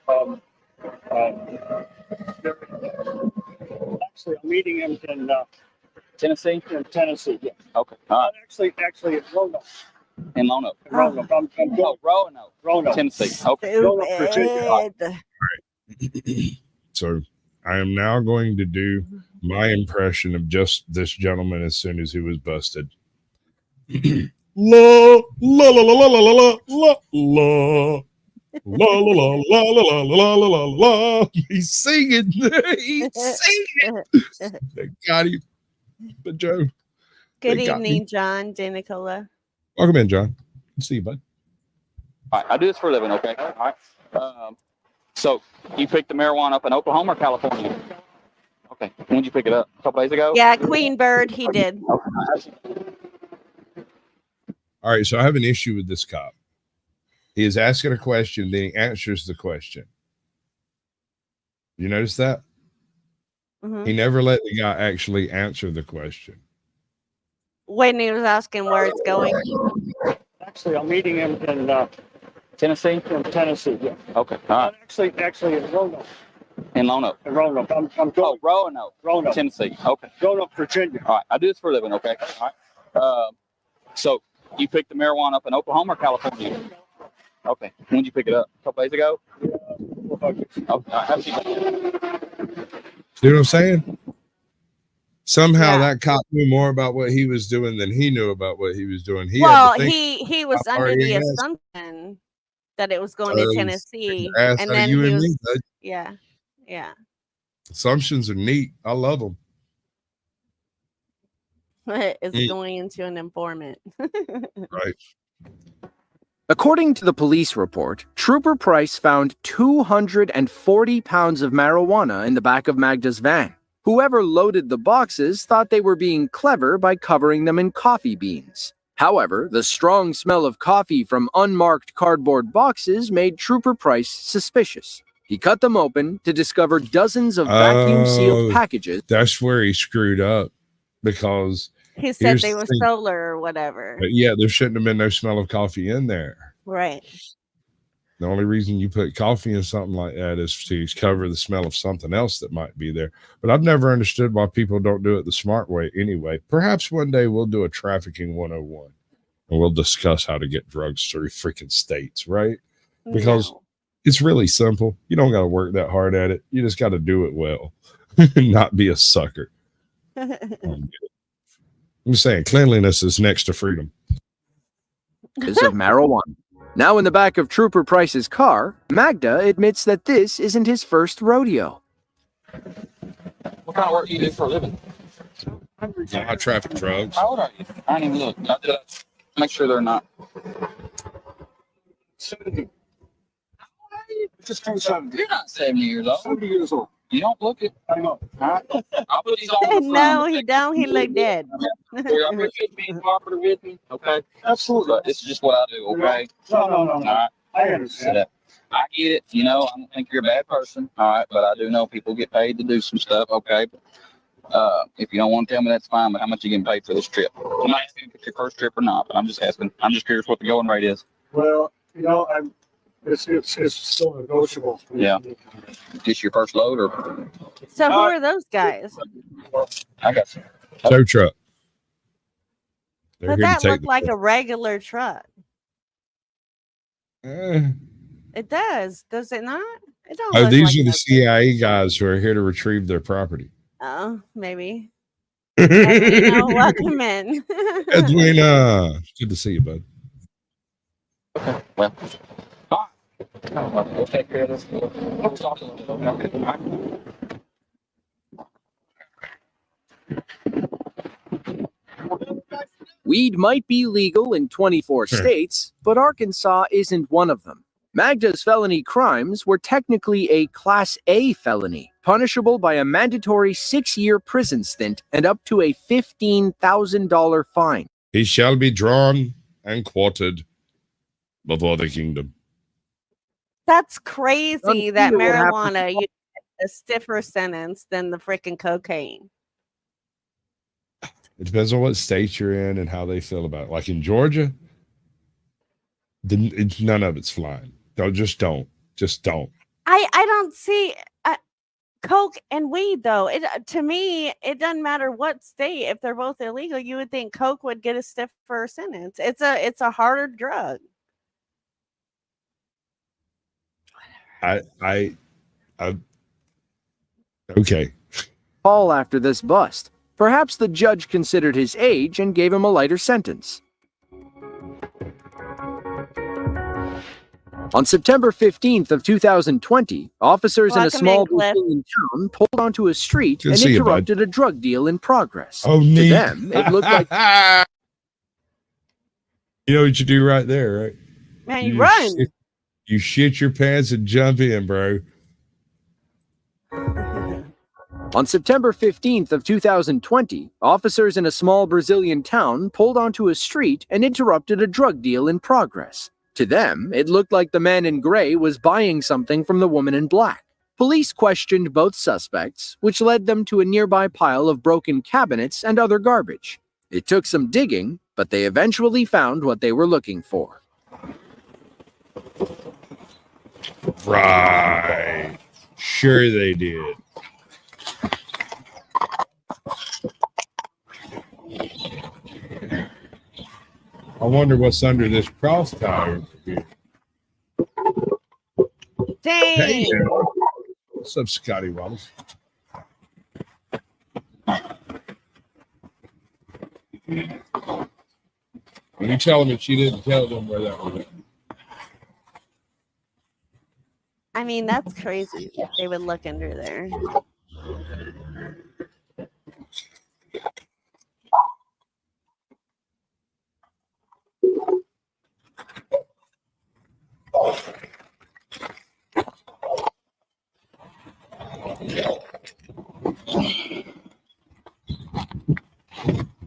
actually I'm meeting him in Tennessee? In Tennessee, yeah. Okay. All right. Actually in Roanoke. In Roanoke. Roanoke. I'm going. Roanoke. Tennessee. Okay. Roanoke, Virginia. So I am now going to do my impression of just this gentleman as soon as he was busted. La la la la la la la la la. La la la la la la la la la. He's singing. He's singing. They got him. But Joe. Good evening, John DeNicola. Welcome in, John. Good to see you, bud. All right, I do this for a living, okay? All right. So you picked the marijuana up in Oklahoma or California? Okay. When did you pick it up? A couple days ago? Yeah, Queen Bird, he did. Okay. All right, so I have an issue with this cop. He is asking a question, then he answers the question. You notice that? Mm-hmm. He never let the guy actually answer the question. When he was asking where it's going. Actually, I'm meeting him in Tennessee. In Tennessee, yeah. Okay. All right. Actually in Roanoke. In Roanoke. In Roanoke. I'm going. Oh, Roanoke. Tennessee. Okay. Roanoke, Virginia. All right. I do this for a living, okay? All right. So you picked the marijuana up in Oklahoma or California? Okay. When did you pick it up? A couple days ago? See what I'm saying? Somehow Yeah. that cop knew more about what he was doing than he knew about what he was doing. He Well, had to think he was about under the partying ass. assumption that it was going to Tennessee, ass and out of then you he and me, was, bud. yeah. Assumptions are neat. I love them. It's going into an informant. Right. According to the police report, Trooper Price found 240 pounds of marijuana in the back of Magda's van. Whoever loaded the boxes thought they were being clever by covering them in coffee beans. However, the strong smell of coffee from unmarked cardboard boxes made Trooper Price suspicious. He cut them open to discover dozens of vacuum-sealed packages. That's where he screwed up, because He said they were solar or whatever. But yeah, there shouldn't have been no smell of coffee in there. Right. The only reason you put coffee in something like that is to cover the smell of something else that might be there. But I've never understood why people don't do it the smart way anyway. Perhaps one day we'll do a trafficking 101 and we'll discuss how to get drugs through freaking states, right? Because it's really simple. You don't got to work that hard at it. You just got to do it well and not be a sucker. I'm just saying, cleanliness is next to freedom. Of marijuana. Now in the back of Trooper Price's car, Magda admits that this isn't his first rodeo. What kind of work do you do for a living? I traffic drugs. How old are you? I didn't even look. Make sure they're not. 70. Just turned 70. You're not 70 years old. 70 years old. You don't look it. I know. All right. I'll put these on the No, he don't. He look dead. I appreciate you being cooperative with me. Okay. Absolutely. But this is just what I do. Okay. No. All right. I understand. I get it. You know, I don't think you're a bad person. All right. But I do know people get paid to do some stuff. Okay. If you don't want to tell me, that's fine. But how much are you getting paid for this trip? I'm not asking if it's your first trip or not, but I'm just asking. I'm just curious what the going rate is. Well, you know, it's still negotiable. Yeah. Just your first load, or? So who are those guys? I got you. Tow truck. They're But here to that take looked the like a regular truck. Eh. It does it not? It don't. Oh, look these like are the that. CIA guys who are here to retrieve their property. Oh, maybe. Edwina, welcome in. Edwina, good to see you, bud. Okay. Well. We'll take care of this. We'll talk a little bit. Weed might be legal in 24 states, but Arkansas isn't one of them. Magda's felony crimes were technically a Class A felony, punishable by a mandatory 6-year prison stint and up to a $15,000 fine. He shall be drawn and quartered before the kingdom. That's crazy that Unclear what marijuana you get a stiffer sentence than the freaking cocaine. It depends on what state you're in and how they feel about it. Like in Georgia, none of it's flying. Just don't. I don't see coke and weed though. It to me, it doesn't matter what state. If they're both illegal, you would think coke would get a stiffer sentence. It's a harder drug. Okay. Paul after this bust. Perhaps the judge considered his age and gave him a lighter sentence. On September 15th of 2020, officers in a small Brazilian town pulled onto a street and interrupted a drug deal in progress. Oh, to neat. them, it looked like you know what you do right there, right? Man, you run. You shit your pants and jump in, bro. On September 15th of 2020, officers in a small Brazilian town pulled onto a street and interrupted a drug deal in progress. To them, it looked like the man in gray was buying something from the woman in black. Police questioned both suspects, which led them to a nearby pile of broken cabinets and other garbage. It took some digging, but they eventually found what they were looking for. Right. Sure they did. I wonder what's under this cross tire here. Hey, Dang. what's up, Scotty Wallace? When you tell them that she didn't tell them where that was. I mean, that's crazy. They would look under there.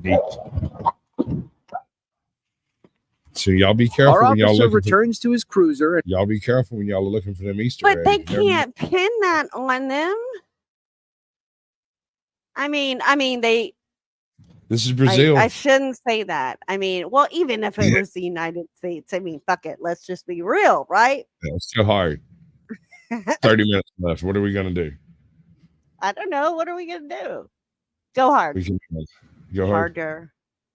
Neat. So y'all be careful Our when y'all officer looking returns to his cruiser. And y'all be careful when y'all are looking for them Easter But eggs. they You never know. can't pin that on them. I mean, they. This is Brazil. I shouldn't say that. I mean, well, even if it was the United States, I mean, fuck it. Let's just be real, right? Yeah, it's so hard. 30 minutes left. What are we gonna do? I don't know. What are we gonna do? Go hard. We can go hard.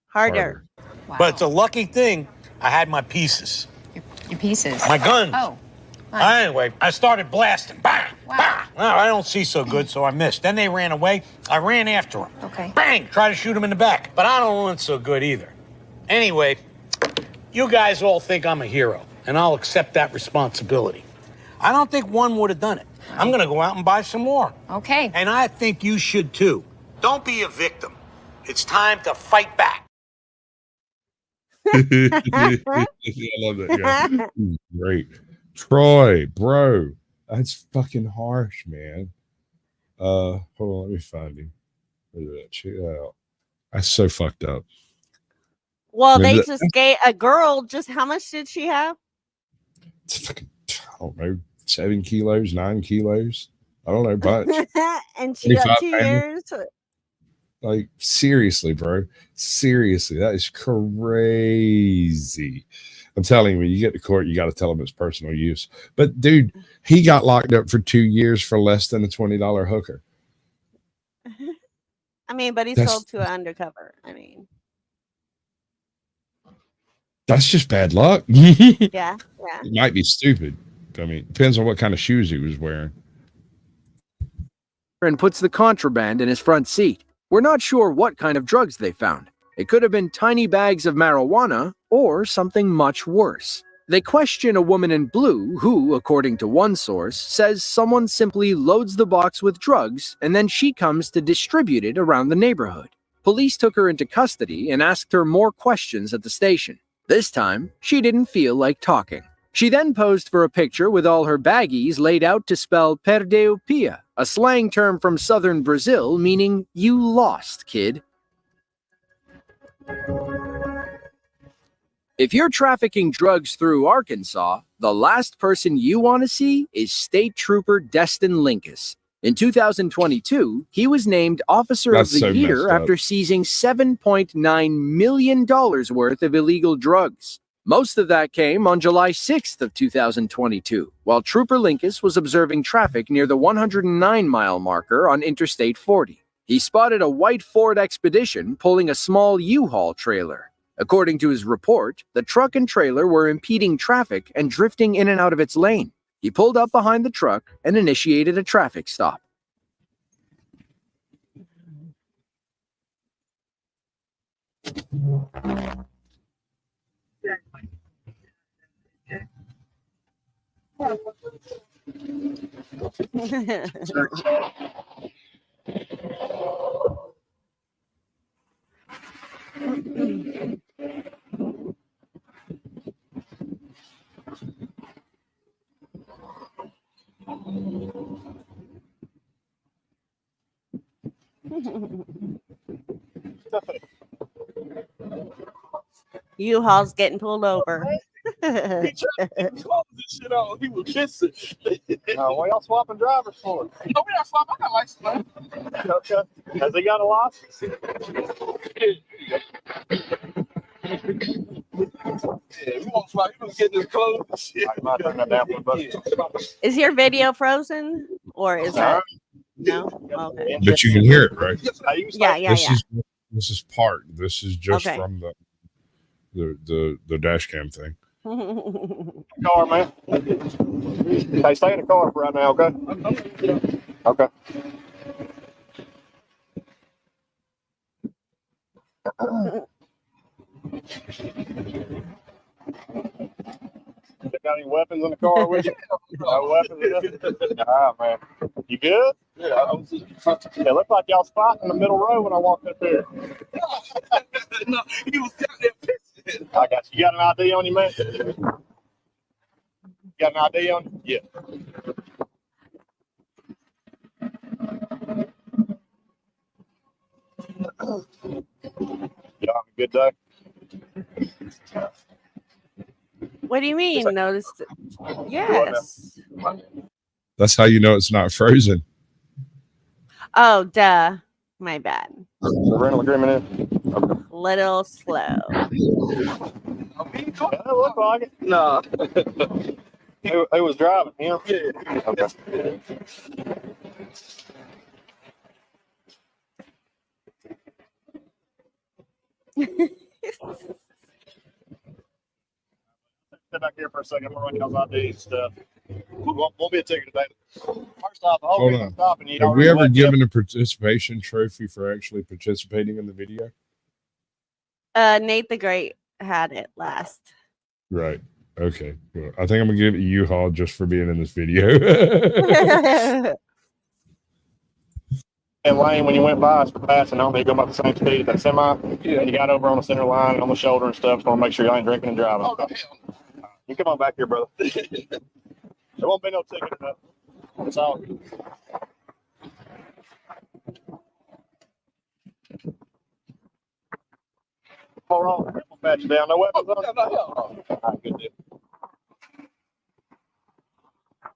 Harder. Wow. But it's a lucky thing I had my pieces. Your pieces? My guns. Oh. Anyway, I started blasting. Bang! Wow. Bang! Well, I don't see so good, so I missed. Then they ran away. I ran after them. Okay. Bang! Try to shoot them in the back. But I don't run so good either. Anyway, you guys all think I'm a hero, and I'll accept that responsibility. I don't think one would have done it. I'm going to go out and buy some more. Okay. And I think you should too. Don't be a victim. It's time to fight back. I love that guy. Great. Troy, bro. That's fucking harsh, man. Hold on, let me find him. Check that out. That's so fucked up. Well, Remember they just gave a girl. Just how much did she have? It's fucking, I don't know, 7 kilos, 9 kilos. I don't know, bunch. And she got 2 pounds. years. Like, seriously, bro. Seriously, that is crazy. I'm telling you, when you get to court, you got to tell them it's personal use. But, dude, he got locked up for 2 years for less than a $20 hooker. I mean, but he That's- sold to an undercover. I mean, That's just bad luck. yeah. It might be stupid. I mean, depends on what kind of shoes he was wearing. and puts the contraband in his front seat. We're not sure what kind of drugs they found. It could have been tiny bags of marijuana or something much worse. They question a woman in blue who, according to one source, says someone simply loads the box with drugs and then she comes to distribute it around the neighborhood. Police took her into custody and asked her more questions at the station. This time, she didn't feel like talking. She then posed for a picture with all her baggies laid out to spell perdeu pia, a slang term from southern Brazil meaning you lost, kid. If you're trafficking drugs through Arkansas, the last person you want to see is State Trooper Destin Linkus. In 2022, he was named Officer That's of the so Year messed up. after seizing $7.9 million worth of illegal drugs. Most of that came on July 6th of 2022, while Trooper Linkus was observing traffic near the 109-mile marker on Interstate 40. He spotted a white Ford Expedition pulling a small U-Haul trailer. According to his report, the truck and trailer were impeding traffic and drifting in and out of its lane. He pulled up behind the truck and initiated a traffic stop. U-Haul's getting pulled over. He tried to close this shit on. He was kissing. What y'all swapping drivers for? No, we not swapping. I got license plate. Okay. Has he got a license? Yeah, we won't swap. You gonna get this clothes. I might turn that down for a bit. Is your video frozen or is that no? Okay. But you can hear it, right? Yeah. This is part. This is just Okay. from the Dashcam thing. Car, man. Hey, stay in the car for right now, okay? Okay. They got any weapons in the car with you? No weapons? All right, man. You good? Yeah. It looked like y'all spot in the middle row when I walked up here. No, he was down there pissing. I got you. You got an ID on you, man? You got an ID on you? Yeah. Y'all have a good day. What do you mean? Noticed? Yes. That's how you know it's not frozen. Oh, duh. My bad. The rental agreement is Little slow. It looked like it. No. Who was driving? Him? Yeah. Okay. Step back here for a second. I'm gonna run y'all's ID and stuff. Won't be a ticket today. First off, the whole Hold reason on. stopping you. Have we ever given a participation trophy for actually participating in the video? Nate the Great had it last. Right. Okay. Well, I think I'm gonna give it you, Hall, just for being in this video. And Lane, when you went by us for passing, I don't think you go about the same speed as that semi. Yeah. And you got over on the center line and on the shoulder and stuff. So I want to make sure you ain't drinking and driving. Oh, you come on back here, brother. There won't be no ticket enough. It's all good. Hold on. We'll pat you down. No weapons on? All right, good deal.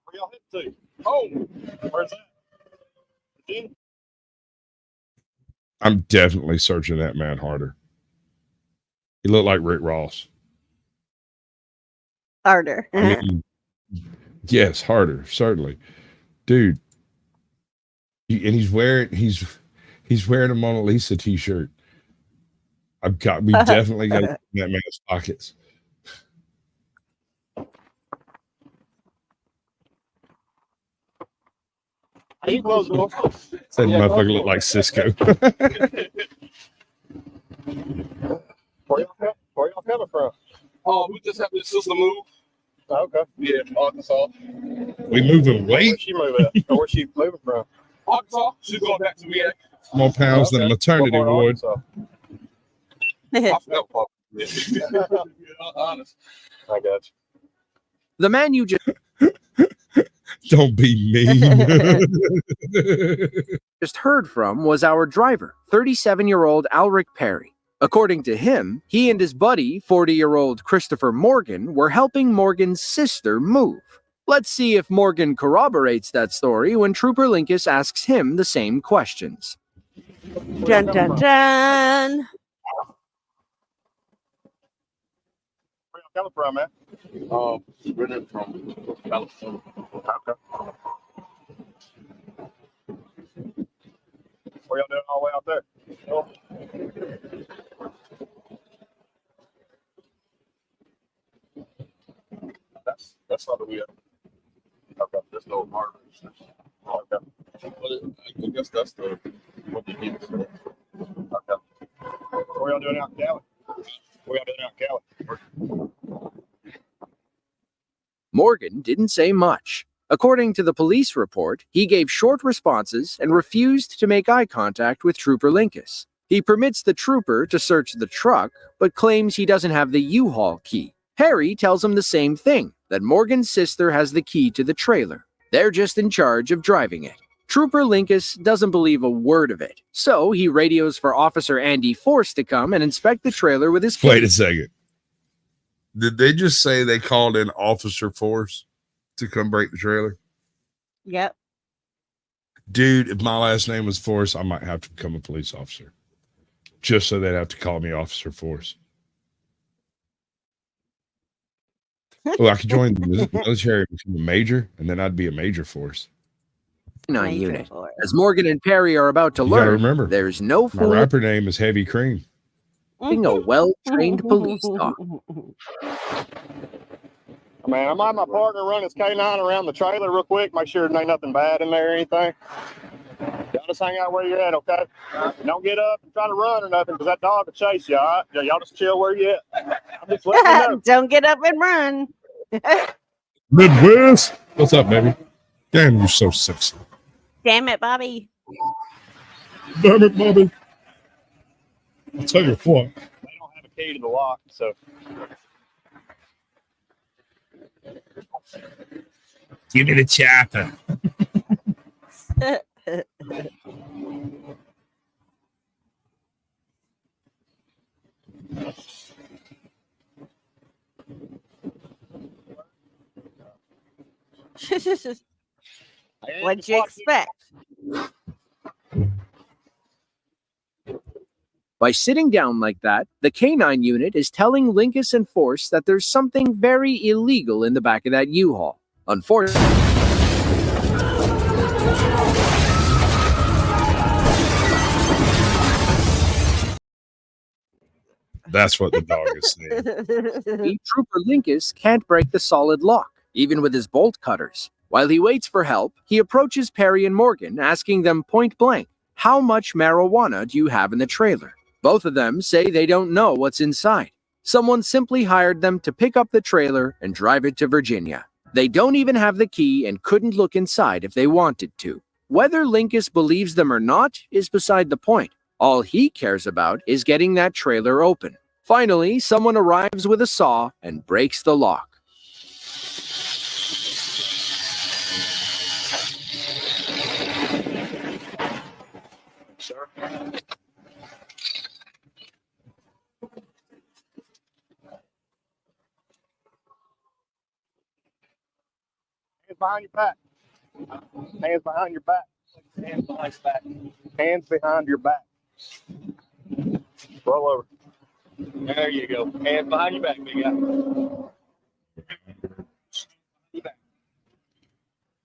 Where y'all headed to? Home. Where's that? Virginia? I'm definitely searching that man harder. He looked like Rick Ross. Harder. I mean, yes, harder, certainly, dude. And he's wearing a Mona Lisa t-shirt. We definitely got that man's pockets. He close the door. That motherfucker look like Cisco. Where y'all coming from? Oh, we just having the sister move. Oh, okay. Yeah, from Arkansas. We moving weight? Where's she moving at? Or where's she moving from? Arkansas. She's going back to me. More pounds than a maternity ward. Honest. I got you. The man you just Don't be mean. just heard from was our driver, 37-year-old Alric Perry. According to him, he and his buddy, 40-year-old Christopher Morgan, were helping Morgan's sister move. Let's see if Morgan corroborates that story when Trooper Linkus asks him the same questions. Dun dun dun. Where y'all coming from, man? We're from California. Okay. Where y'all doing all the way out there? That's not the way up. Okay, there's no markers. Okay. Well, I guess that's the what you need. Okay. Where y'all doing out in Cali? Where y'all doing out in Cali? Morgan didn't say much. According to the police report, he gave short responses and refused to make eye contact with Trooper Linkus. He permits the trooper to search the truck, but claims he doesn't have the U-Haul key. Harry tells him the same thing, that Morgan's sister has the key to the trailer. They're just in charge of driving it. Trooper Linkus doesn't believe a word of it, so he radios for Officer Andy Force to come and inspect the trailer with his key. Wait a second. Did they just say they called in Officer Force to come break the trailer? Yep. Dude, if my last name was Force, I might have to become a police officer. Just so they'd have to call me Officer Force. Well, I could join the military and become a major, and then I'd be a Major Force. Unit. As Morgan and Perry are about to You gotta learn, remember, there's no my rapper name is Heavy Cream. a well-trained police dog. Man, I'm letting my partner run his K9 around the trailer real quick, make sure there ain't nothing bad in there or anything. Y'all just hang out where you're at, okay? Don't get up and try to run or nothing, because that dog will chase you, all right? Y'all just chill where you at. I'm just letting you know. Don't get up and run. Midwest. What's up, baby? Damn, you're so sexy. Damn it, Bobby. Damn it, Bobby. I'll tell you what. They don't have a key to the lock, so. Give me the chopper. What'd you expect? By sitting down like that, the K9 unit is telling Linkus and Force that there's something very illegal in the back of that U-Haul. Unfortunately, that's what the dog is saying. Trooper Linkus can't break the solid lock, even with his bolt cutters. While he waits for help, he approaches Perry and Morgan, asking them point blank, "How much marijuana do you have in the trailer?" Both of them say they don't know what's inside. Someone simply hired them to pick up the trailer and drive it to Virginia. They don't even have the key and couldn't look inside if they wanted to. Whether Linkus believes them or not is beside the point. All he cares about is getting that trailer open. Finally, someone arrives with a saw and breaks the lock. Sir. Hands behind your back. Hands behind your back. Hands behind your back. Hands behind your back. Roll over. There you go. Hands behind your back, big guy.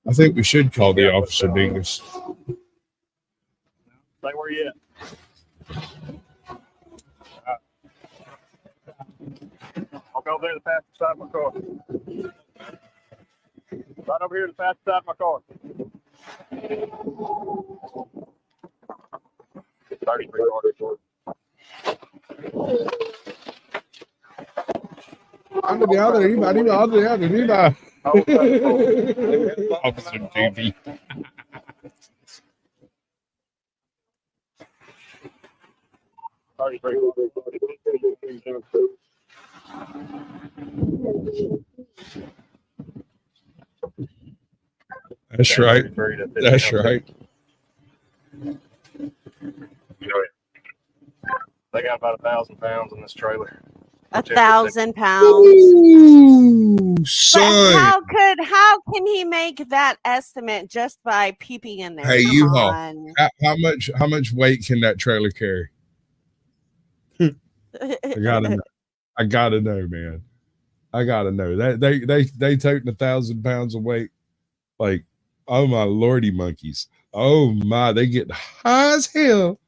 I think we should call the officer Dingus. Stay where you at. I'll go there to the passenger side of my car. Right over here to the passenger side of my car. 33 orders. Officer Doobie. That's right. That's right. They got about 1,000 pounds in this trailer. 1,000 pounds. Ooh, son. But how can he make that estimate just by peeping in there? Hey, Come U-Haul. on. How much weight can that trailer carry? I gotta know, man. I gotta know that they toting 1,000 pounds of weight. Like, oh my lordy monkeys. Oh my, they get high as hell.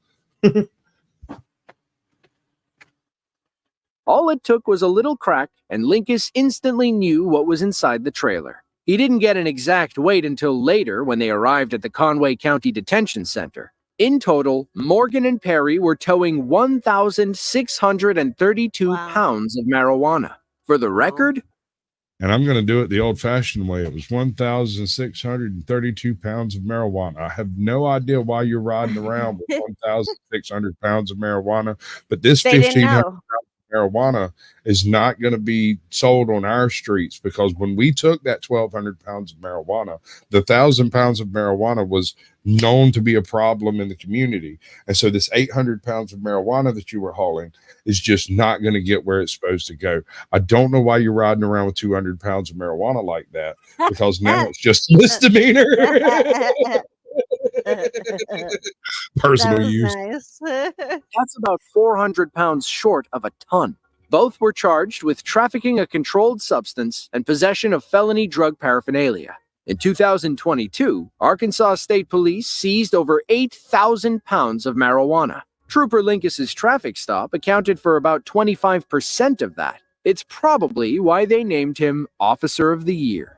All it took was a little crack, and Linkus instantly knew what was inside the trailer. He didn't get an exact weight until later when they arrived at the Conway County Detention Center. In total, Morgan and Perry were towing 1,632 pounds of marijuana. For the record, and I'm going to do it the old-fashioned way. It was 1,632 pounds of marijuana. I have no idea why you're riding around with 1,600 pounds of marijuana, but this 1,500 pounds of marijuana is not going to be sold on our streets, because when we took that 1,200 pounds of marijuana, the 1,000 pounds of marijuana was known to be a problem in the community. And so this 800 pounds of marijuana that you were hauling is just not going to get where it's supposed to go. I don't know why you're riding around with 200 pounds of marijuana like that, because now it's just misdemeanor. Personal use. Nice. That's about 400 pounds short of a ton. Both were charged with trafficking a controlled substance and possession of felony drug paraphernalia. In 2022, Arkansas State Police seized over 8,000 pounds of marijuana. Trooper Linkus's traffic stop accounted for about 25% of that. It's probably why they named him Officer of the Year.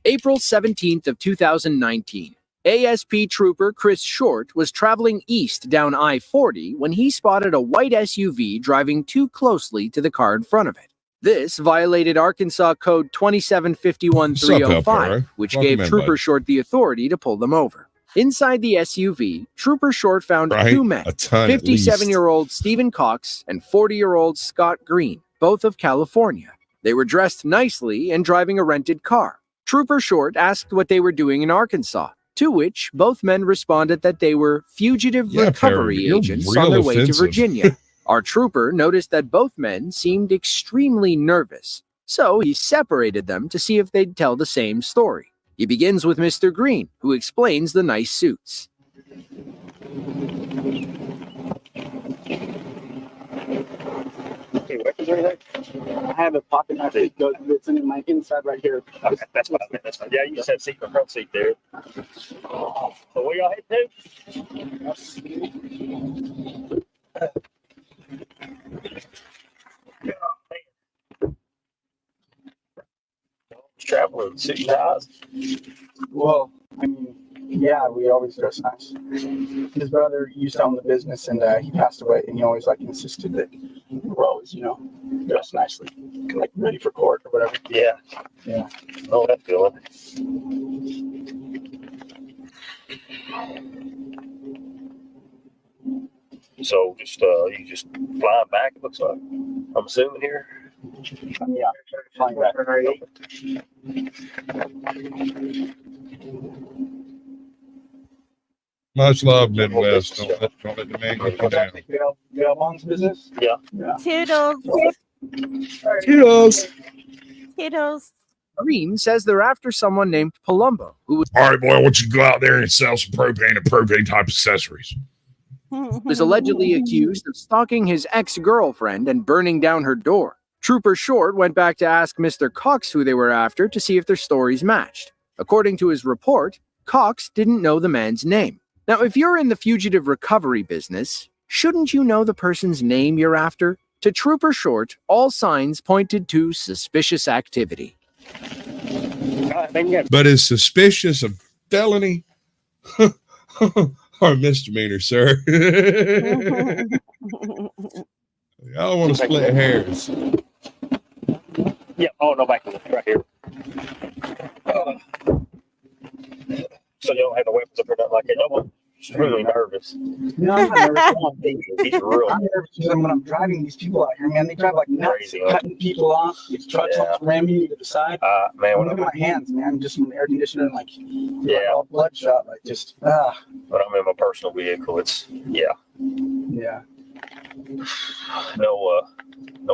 April 17th of 2019. ASP Trooper Chris Short was traveling east down I-40 when he spotted a white SUV driving too closely to the car in front of it. This violated Arkansas Code 2751305, which gave Trooper Short the authority to pull them over. Inside the SUV, Trooper Short found two men, 57-year-old Stephen Cox and 40-year-old Scott Green, both of California. They were dressed nicely and driving a rented car. Trooper Short asked what they were doing in Arkansas, to which both men responded that they were fugitive recovery agents on their way to Virginia. Our trooper noticed that both men seemed extremely nervous, so he separated them to see if they'd tell the same story. He begins with Mr. Green, who explains the nice suits. Okay, weapons or anything? I have a pocket knife that goes, it's in my inside right here. Okay, that's what I meant. That's fine. Yeah, you just have seat in the front seat there. So where y'all head to? Traveling city ties? Well, I mean, yeah, we always dress nice. His brother used to own the business, and he passed away, and he always insisted that we're always, dressed nicely, like ready for court or whatever. Yeah. Yeah. Oh, that feeling. So you just flying back, it looks like. I'm assuming here. Yeah, flying back. Much love, Midwest. Don't let the man get you down. Mom's business? Yeah. Toodles. Toodles. Toodles. Green says they're after someone named Palumbo, who was All right, boy, I want you to go out there and sell some propane and propane type accessories. allegedly accused of stalking his ex-girlfriend and burning down her door. Trooper Short went back to ask Mr. Cox who they were after to see if their stories matched. According to his report, Cox didn't know the man's name. Now, if you're in the fugitive recovery business, shouldn't you know the person's name you're after? To Trooper Short, all signs pointed to suspicious activity. But is suspicious of felony or misdemeanor, sir? Y'all want to split hairs. Yeah. Oh, no, back right here. So you don't have the weapons up here, nothing like that. No one. She's really nervous. No, I'm not nervous. He's real. I'm nervous when I'm driving these people out here, man. They drive like nuts, cutting people off. These trucks ramming you to the side. Man, look at my hands, man. Just from the air conditioner, all bloodshot, When I'm in my personal vehicle, it's Yeah. No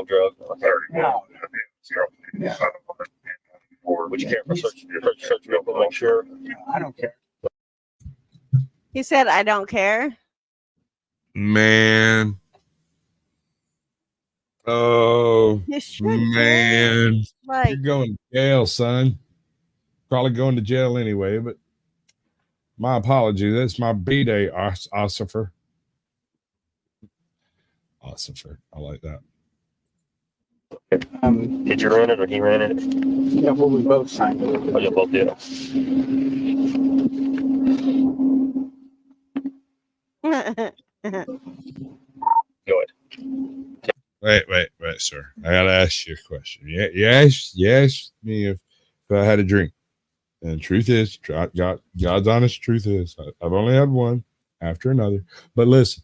drug. No. Yeah. Would you care if I search your vehicle to make sure? I don't care. He said, I don't care. Man. Oh, man. You're going to jail, son. Probably going to jail anyway, but my apologies. That's my B-Day, Ossifer. Ossifer. I like that. Did you rent it or he rented it? Yeah, well, we both signed it. Oh, you both did. Go ahead. Wait, sir. I gotta ask you a question. You asked me if I had a drink. And the truth is, God's honest truth is, I've only had one after another. But listen,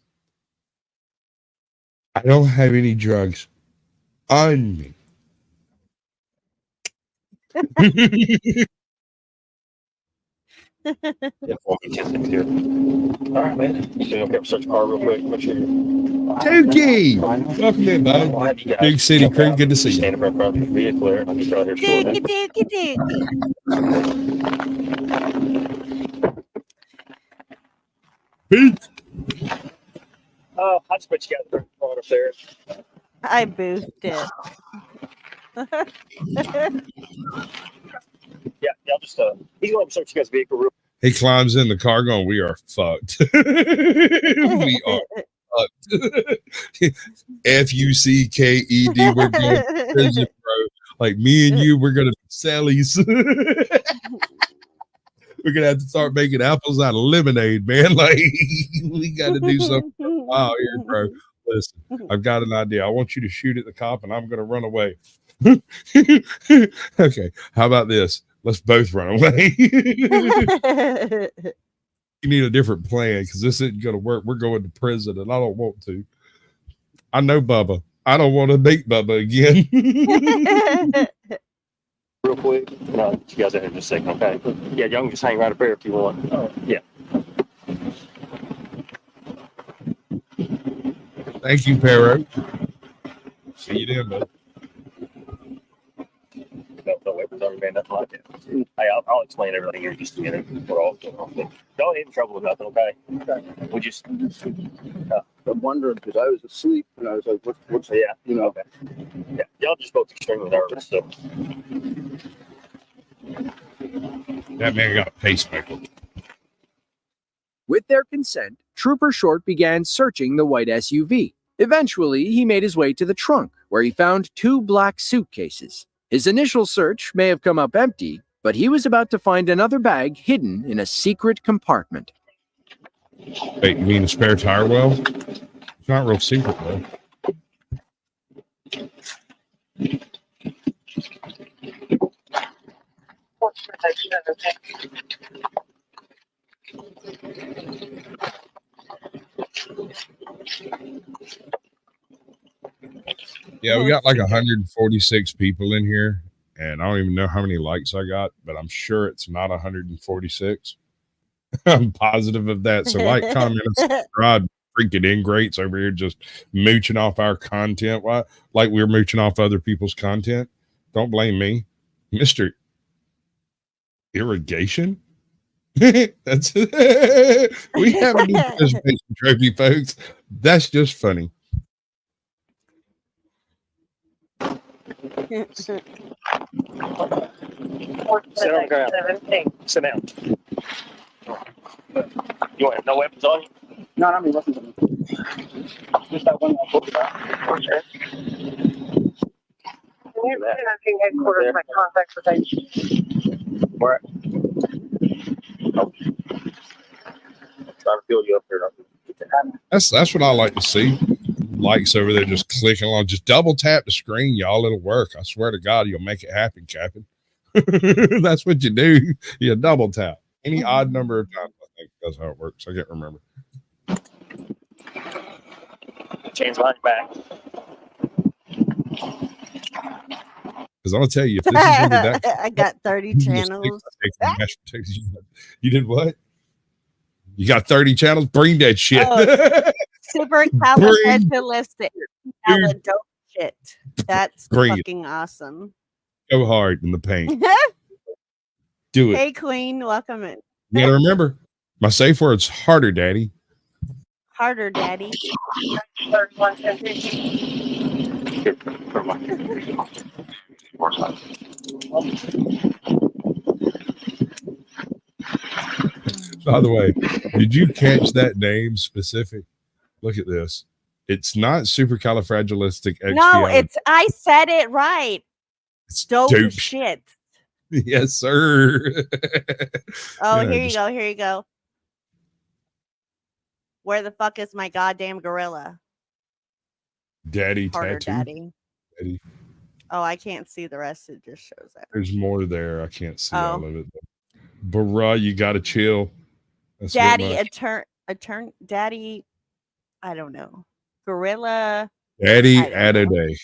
I don't have any drugs on me. Yeah, 4 here. All right, man. So you'll get search car real quick. Make sure Tukey! Welcome in, buddy. Big City Creek, good to see you. Stand up in front of the vehicle there. I'll get you out here shortly. Pete! Oh, I just put you guys in front up there. I boofed it. Yeah, y'all just he's going to search you guys' vehicle real. He climbs in the car going, we are fucked. We are fucked. F-U-C-K-E-D. We're going to prison, bro. Like me and you, we're going to be Sally's. We're going to have to start making apples out of lemonade, man. Like, we got to do something out here, bro. Listen, I've got an idea. I want you to shoot at the cop and I'm going to run away. Okay. How about this? Let's both run away. You need a different plan because this isn't going to work. We're going to prison and I don't want to. I know Bubba. I don't want to meet Bubba again. Real quick, you guys are here just a second, okay? Yeah, y'all can just hang right up here if you want. Yeah. Thank you, Perro. See you then, bud. No weapons on your man, nothing like that. Hey, I'll explain everything here just a minute. We're all don't get in trouble with nothing, okay? We just. I'm wondering because I was asleep and I was like, what's yeah, you know? Okay. Yeah, y'all just both extremely nervous. So. That man got a pacemaker. With their consent, Trooper Short began searching the white SUV. Eventually, he made his way to the trunk, where he found 2 black suitcases. His initial search may have come up empty, but he was about to find another bag hidden in a secret compartment. Wait, you mean a spare tire well? It's not real secret, though. Yeah, we got like 146 people in here, and I don't even know how many likes I got, but I'm sure it's not 146. I'm positive of that. So like, comment, and subscribe. Freaking ingrates over here just mooching off our content. Why? Like we're mooching off other people's content. Don't blame me, Mr. Irrigation. That's we have a new participation trophy, folks. That's just funny. Sit on the ground. Sit down. You want no weapons on you? No, not me. Weapons on me. Just that one I booked about. For sure. Headquarters, my contact with Where? Oh. Trying to feel you up here. That's what I like to see. Likes over there just clicking along. Just double tap the screen, y'all. It'll work. I swear to God, you'll make it happen, Captain. That's what you do. You double tap. Any odd number of times, I think that's how it works. I can't remember. Change line back. Because I'm gonna tell you, if this is really that, I got 30 channels. You did what? You got 30 channels? Bring that shit. Oh, super califragilistic. Dope shit. That's Bring fucking awesome. Go hard in the paint. Do it. Hey, Queen, welcome in. You gotta remember, my safe word's harder, Daddy. Harder, Daddy. By the way, did you catch that name specific? Look at this. It's not supercalifragilistic. No, it's I said it right. It's dope shit. Yes, sir. Oh, Yeah, here you go. Here you go. Where the fuck is my goddamn gorilla? Daddy Harder, tattoo. Daddy. Oh, I can't see the rest. It just shows that. There's more there. I can't see all of it. Bruh, you gotta chill. That's Daddy, Daddy, I don't know. Gorilla. Daddy Adaday.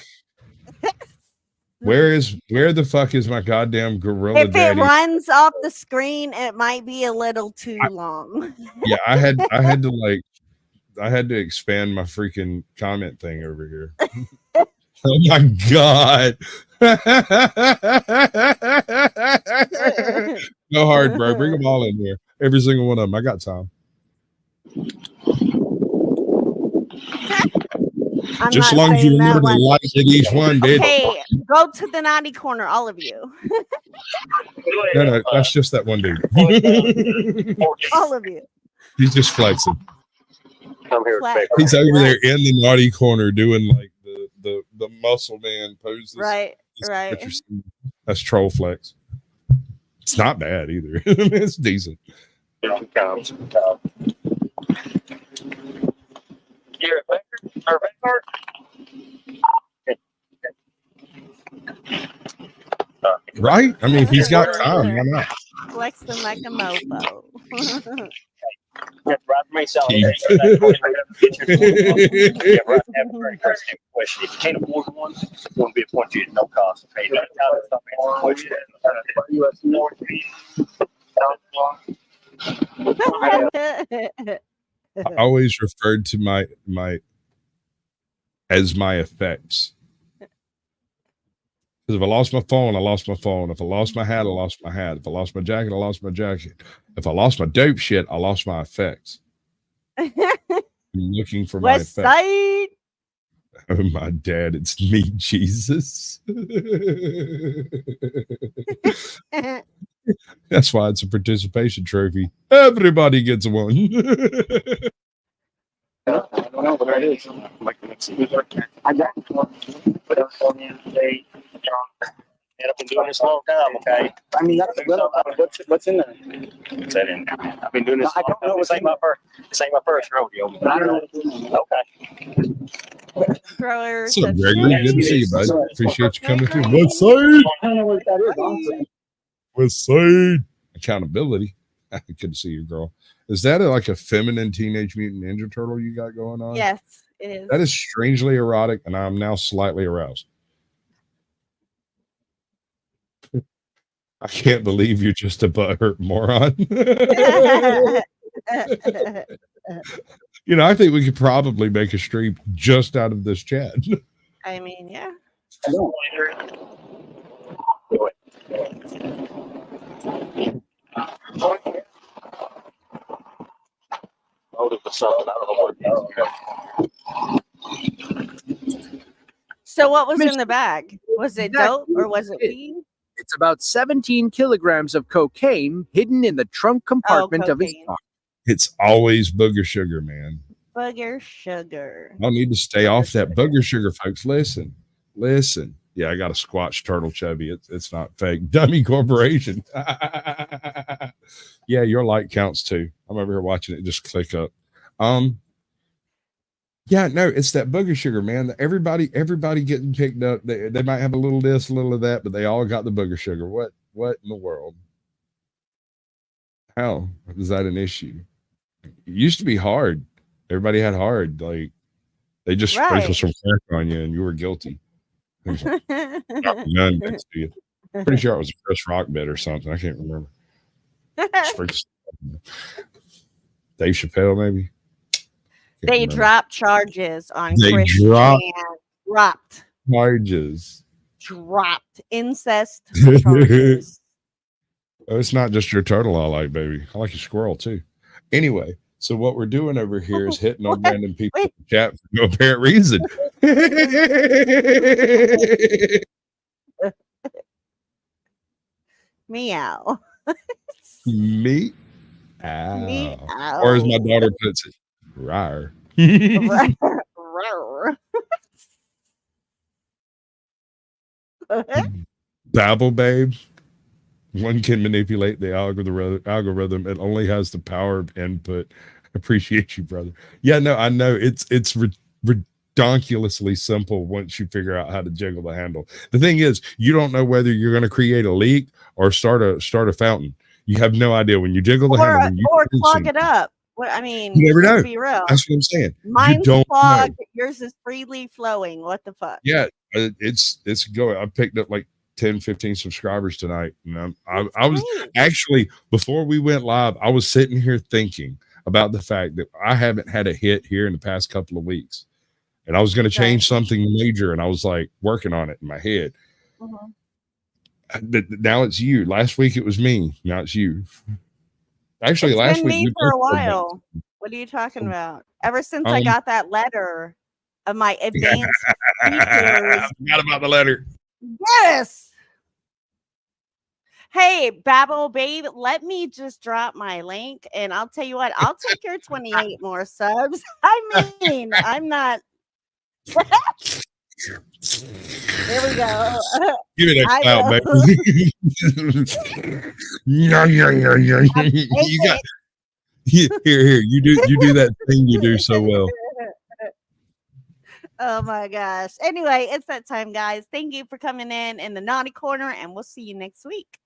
Where the fuck is my goddamn gorilla? If Daddy? it runs off the screen, it might be a little too long. Yeah, I had to expand my freaking comment thing over here. Oh my God. Go hard, bro. Bring them all in here. Every single one of them. I got time. Just as long as you remember to like at each one, dude. Okay, Go to the naughty corner, all of you. No, that's just that one dude. All of you. He's just flexing. Come here. Flex. He's over there in the naughty corner doing like the muscle man poses. Right. That's troll flex. It's not bad either. It's decent. Here it comes. You're a backer or a backer? Right? I mean, if he's got time, why not? Flexing like a mofo. Right for me, so Keith. right, have a very question. If you can't afford one, it won't be a point to you at no cost. Pay no time. Stop answering questions. I always referred to my effects. Because if I lost my phone, I lost my phone. If I lost my hat, I lost my hat. If I lost my jacket, I lost my jacket. If I lost my dope shit, I lost my effects. I'm looking for my West effects. Side. Oh, my dad, it's me, Jesus. That's why it's a participation trophy. Everybody gets one. I don't know what it is. I got and I've been doing this a long time, okay? I mean, that's what's in there? What's that in there? I've been doing this. I don't know. This ain't my first rodeo. But I don't know. Okay. Growers. What's up, Gregory? Good to see you, bud. Appreciate you coming through. West Side. I don't know what that is. West Side. Accountability. Good to see you, girl. Is that like a feminine Teenage Mutant Ninja Turtle you got going on? Yes, it is. That is strangely erotic, and I'm now slightly aroused. I can't believe you're just a butthurt moron. You know, I think we could probably make a stream just out of this chat. I mean, yeah. So what was in the bag? Was it dope or was it weed? It's about 17 kilograms of cocaine hidden in the trunk compartment of his car. It's always booger sugar, man. Booger sugar. I'll need to stay off that booger sugar, folks. Listen. Yeah, I got a Squatch Turtle Chubby. It's not fake. Dummy Corporation. Yeah, your like counts too. I'm over here watching it just click up. Yeah, no, it's that booger sugar, man. Everybody getting picked up. They might have a little this, a little of that, but they all got the booger sugar. What in the world? How is that an issue? It used to be hard. Everybody had hard. Like they just sprinkle some crack on you and you were guilty. None to you. Pretty sure it was a Chris Rock bit or something. I can't remember. Dave Chappelle, maybe. They dropped charges on They ChrisChan. dropped charges. Dropped incest charges. Oh, it's not just your turtle I like, baby. I like your squirrel too. Anyway, so what we're doing over here is hitting on random people in the chat for no apparent reason. Meow. Meow. Meow. Or as my daughter puts it, rawr. Babble, babe. One can manipulate the algorithm. It only has the power of input. Appreciate you, brother. Yeah, no, I know it's ridiculously simple once you figure out how to jiggle the handle. The thing is, you don't know whether you're going to create a leak or start a fountain. You have no idea when you jiggle the handle. Or clog it up. Well, I mean, you never know. Be real. That's what I'm saying. Mine's clogged. Yours is freely flowing. What the fuck? Yeah, it's going. I picked up like 10, 15 subscribers tonight. And I was actually, before we went live, I was sitting here thinking about the fact that I haven't had a hit here in the past couple of weeks. And I was going to change something major. And I was like working on it in my head. Now it's you. Last week it was me. Now it's you. Actually, it's last been week me for a while. What are you talking about? Ever since I got that letter of my advanced features. I forgot about the letter. Yes. Hey, Babble Babe, let me just drop my link and I'll tell you what, I'll take your 28 more subs. I mean, I'm not. Here we go. Give it a I clout, will. baby. Yeah. You got here. You do that thing you do so well. Oh my gosh. Anyway, it's that time, guys. Thank you for coming in the naughty corner, and we'll see you next week.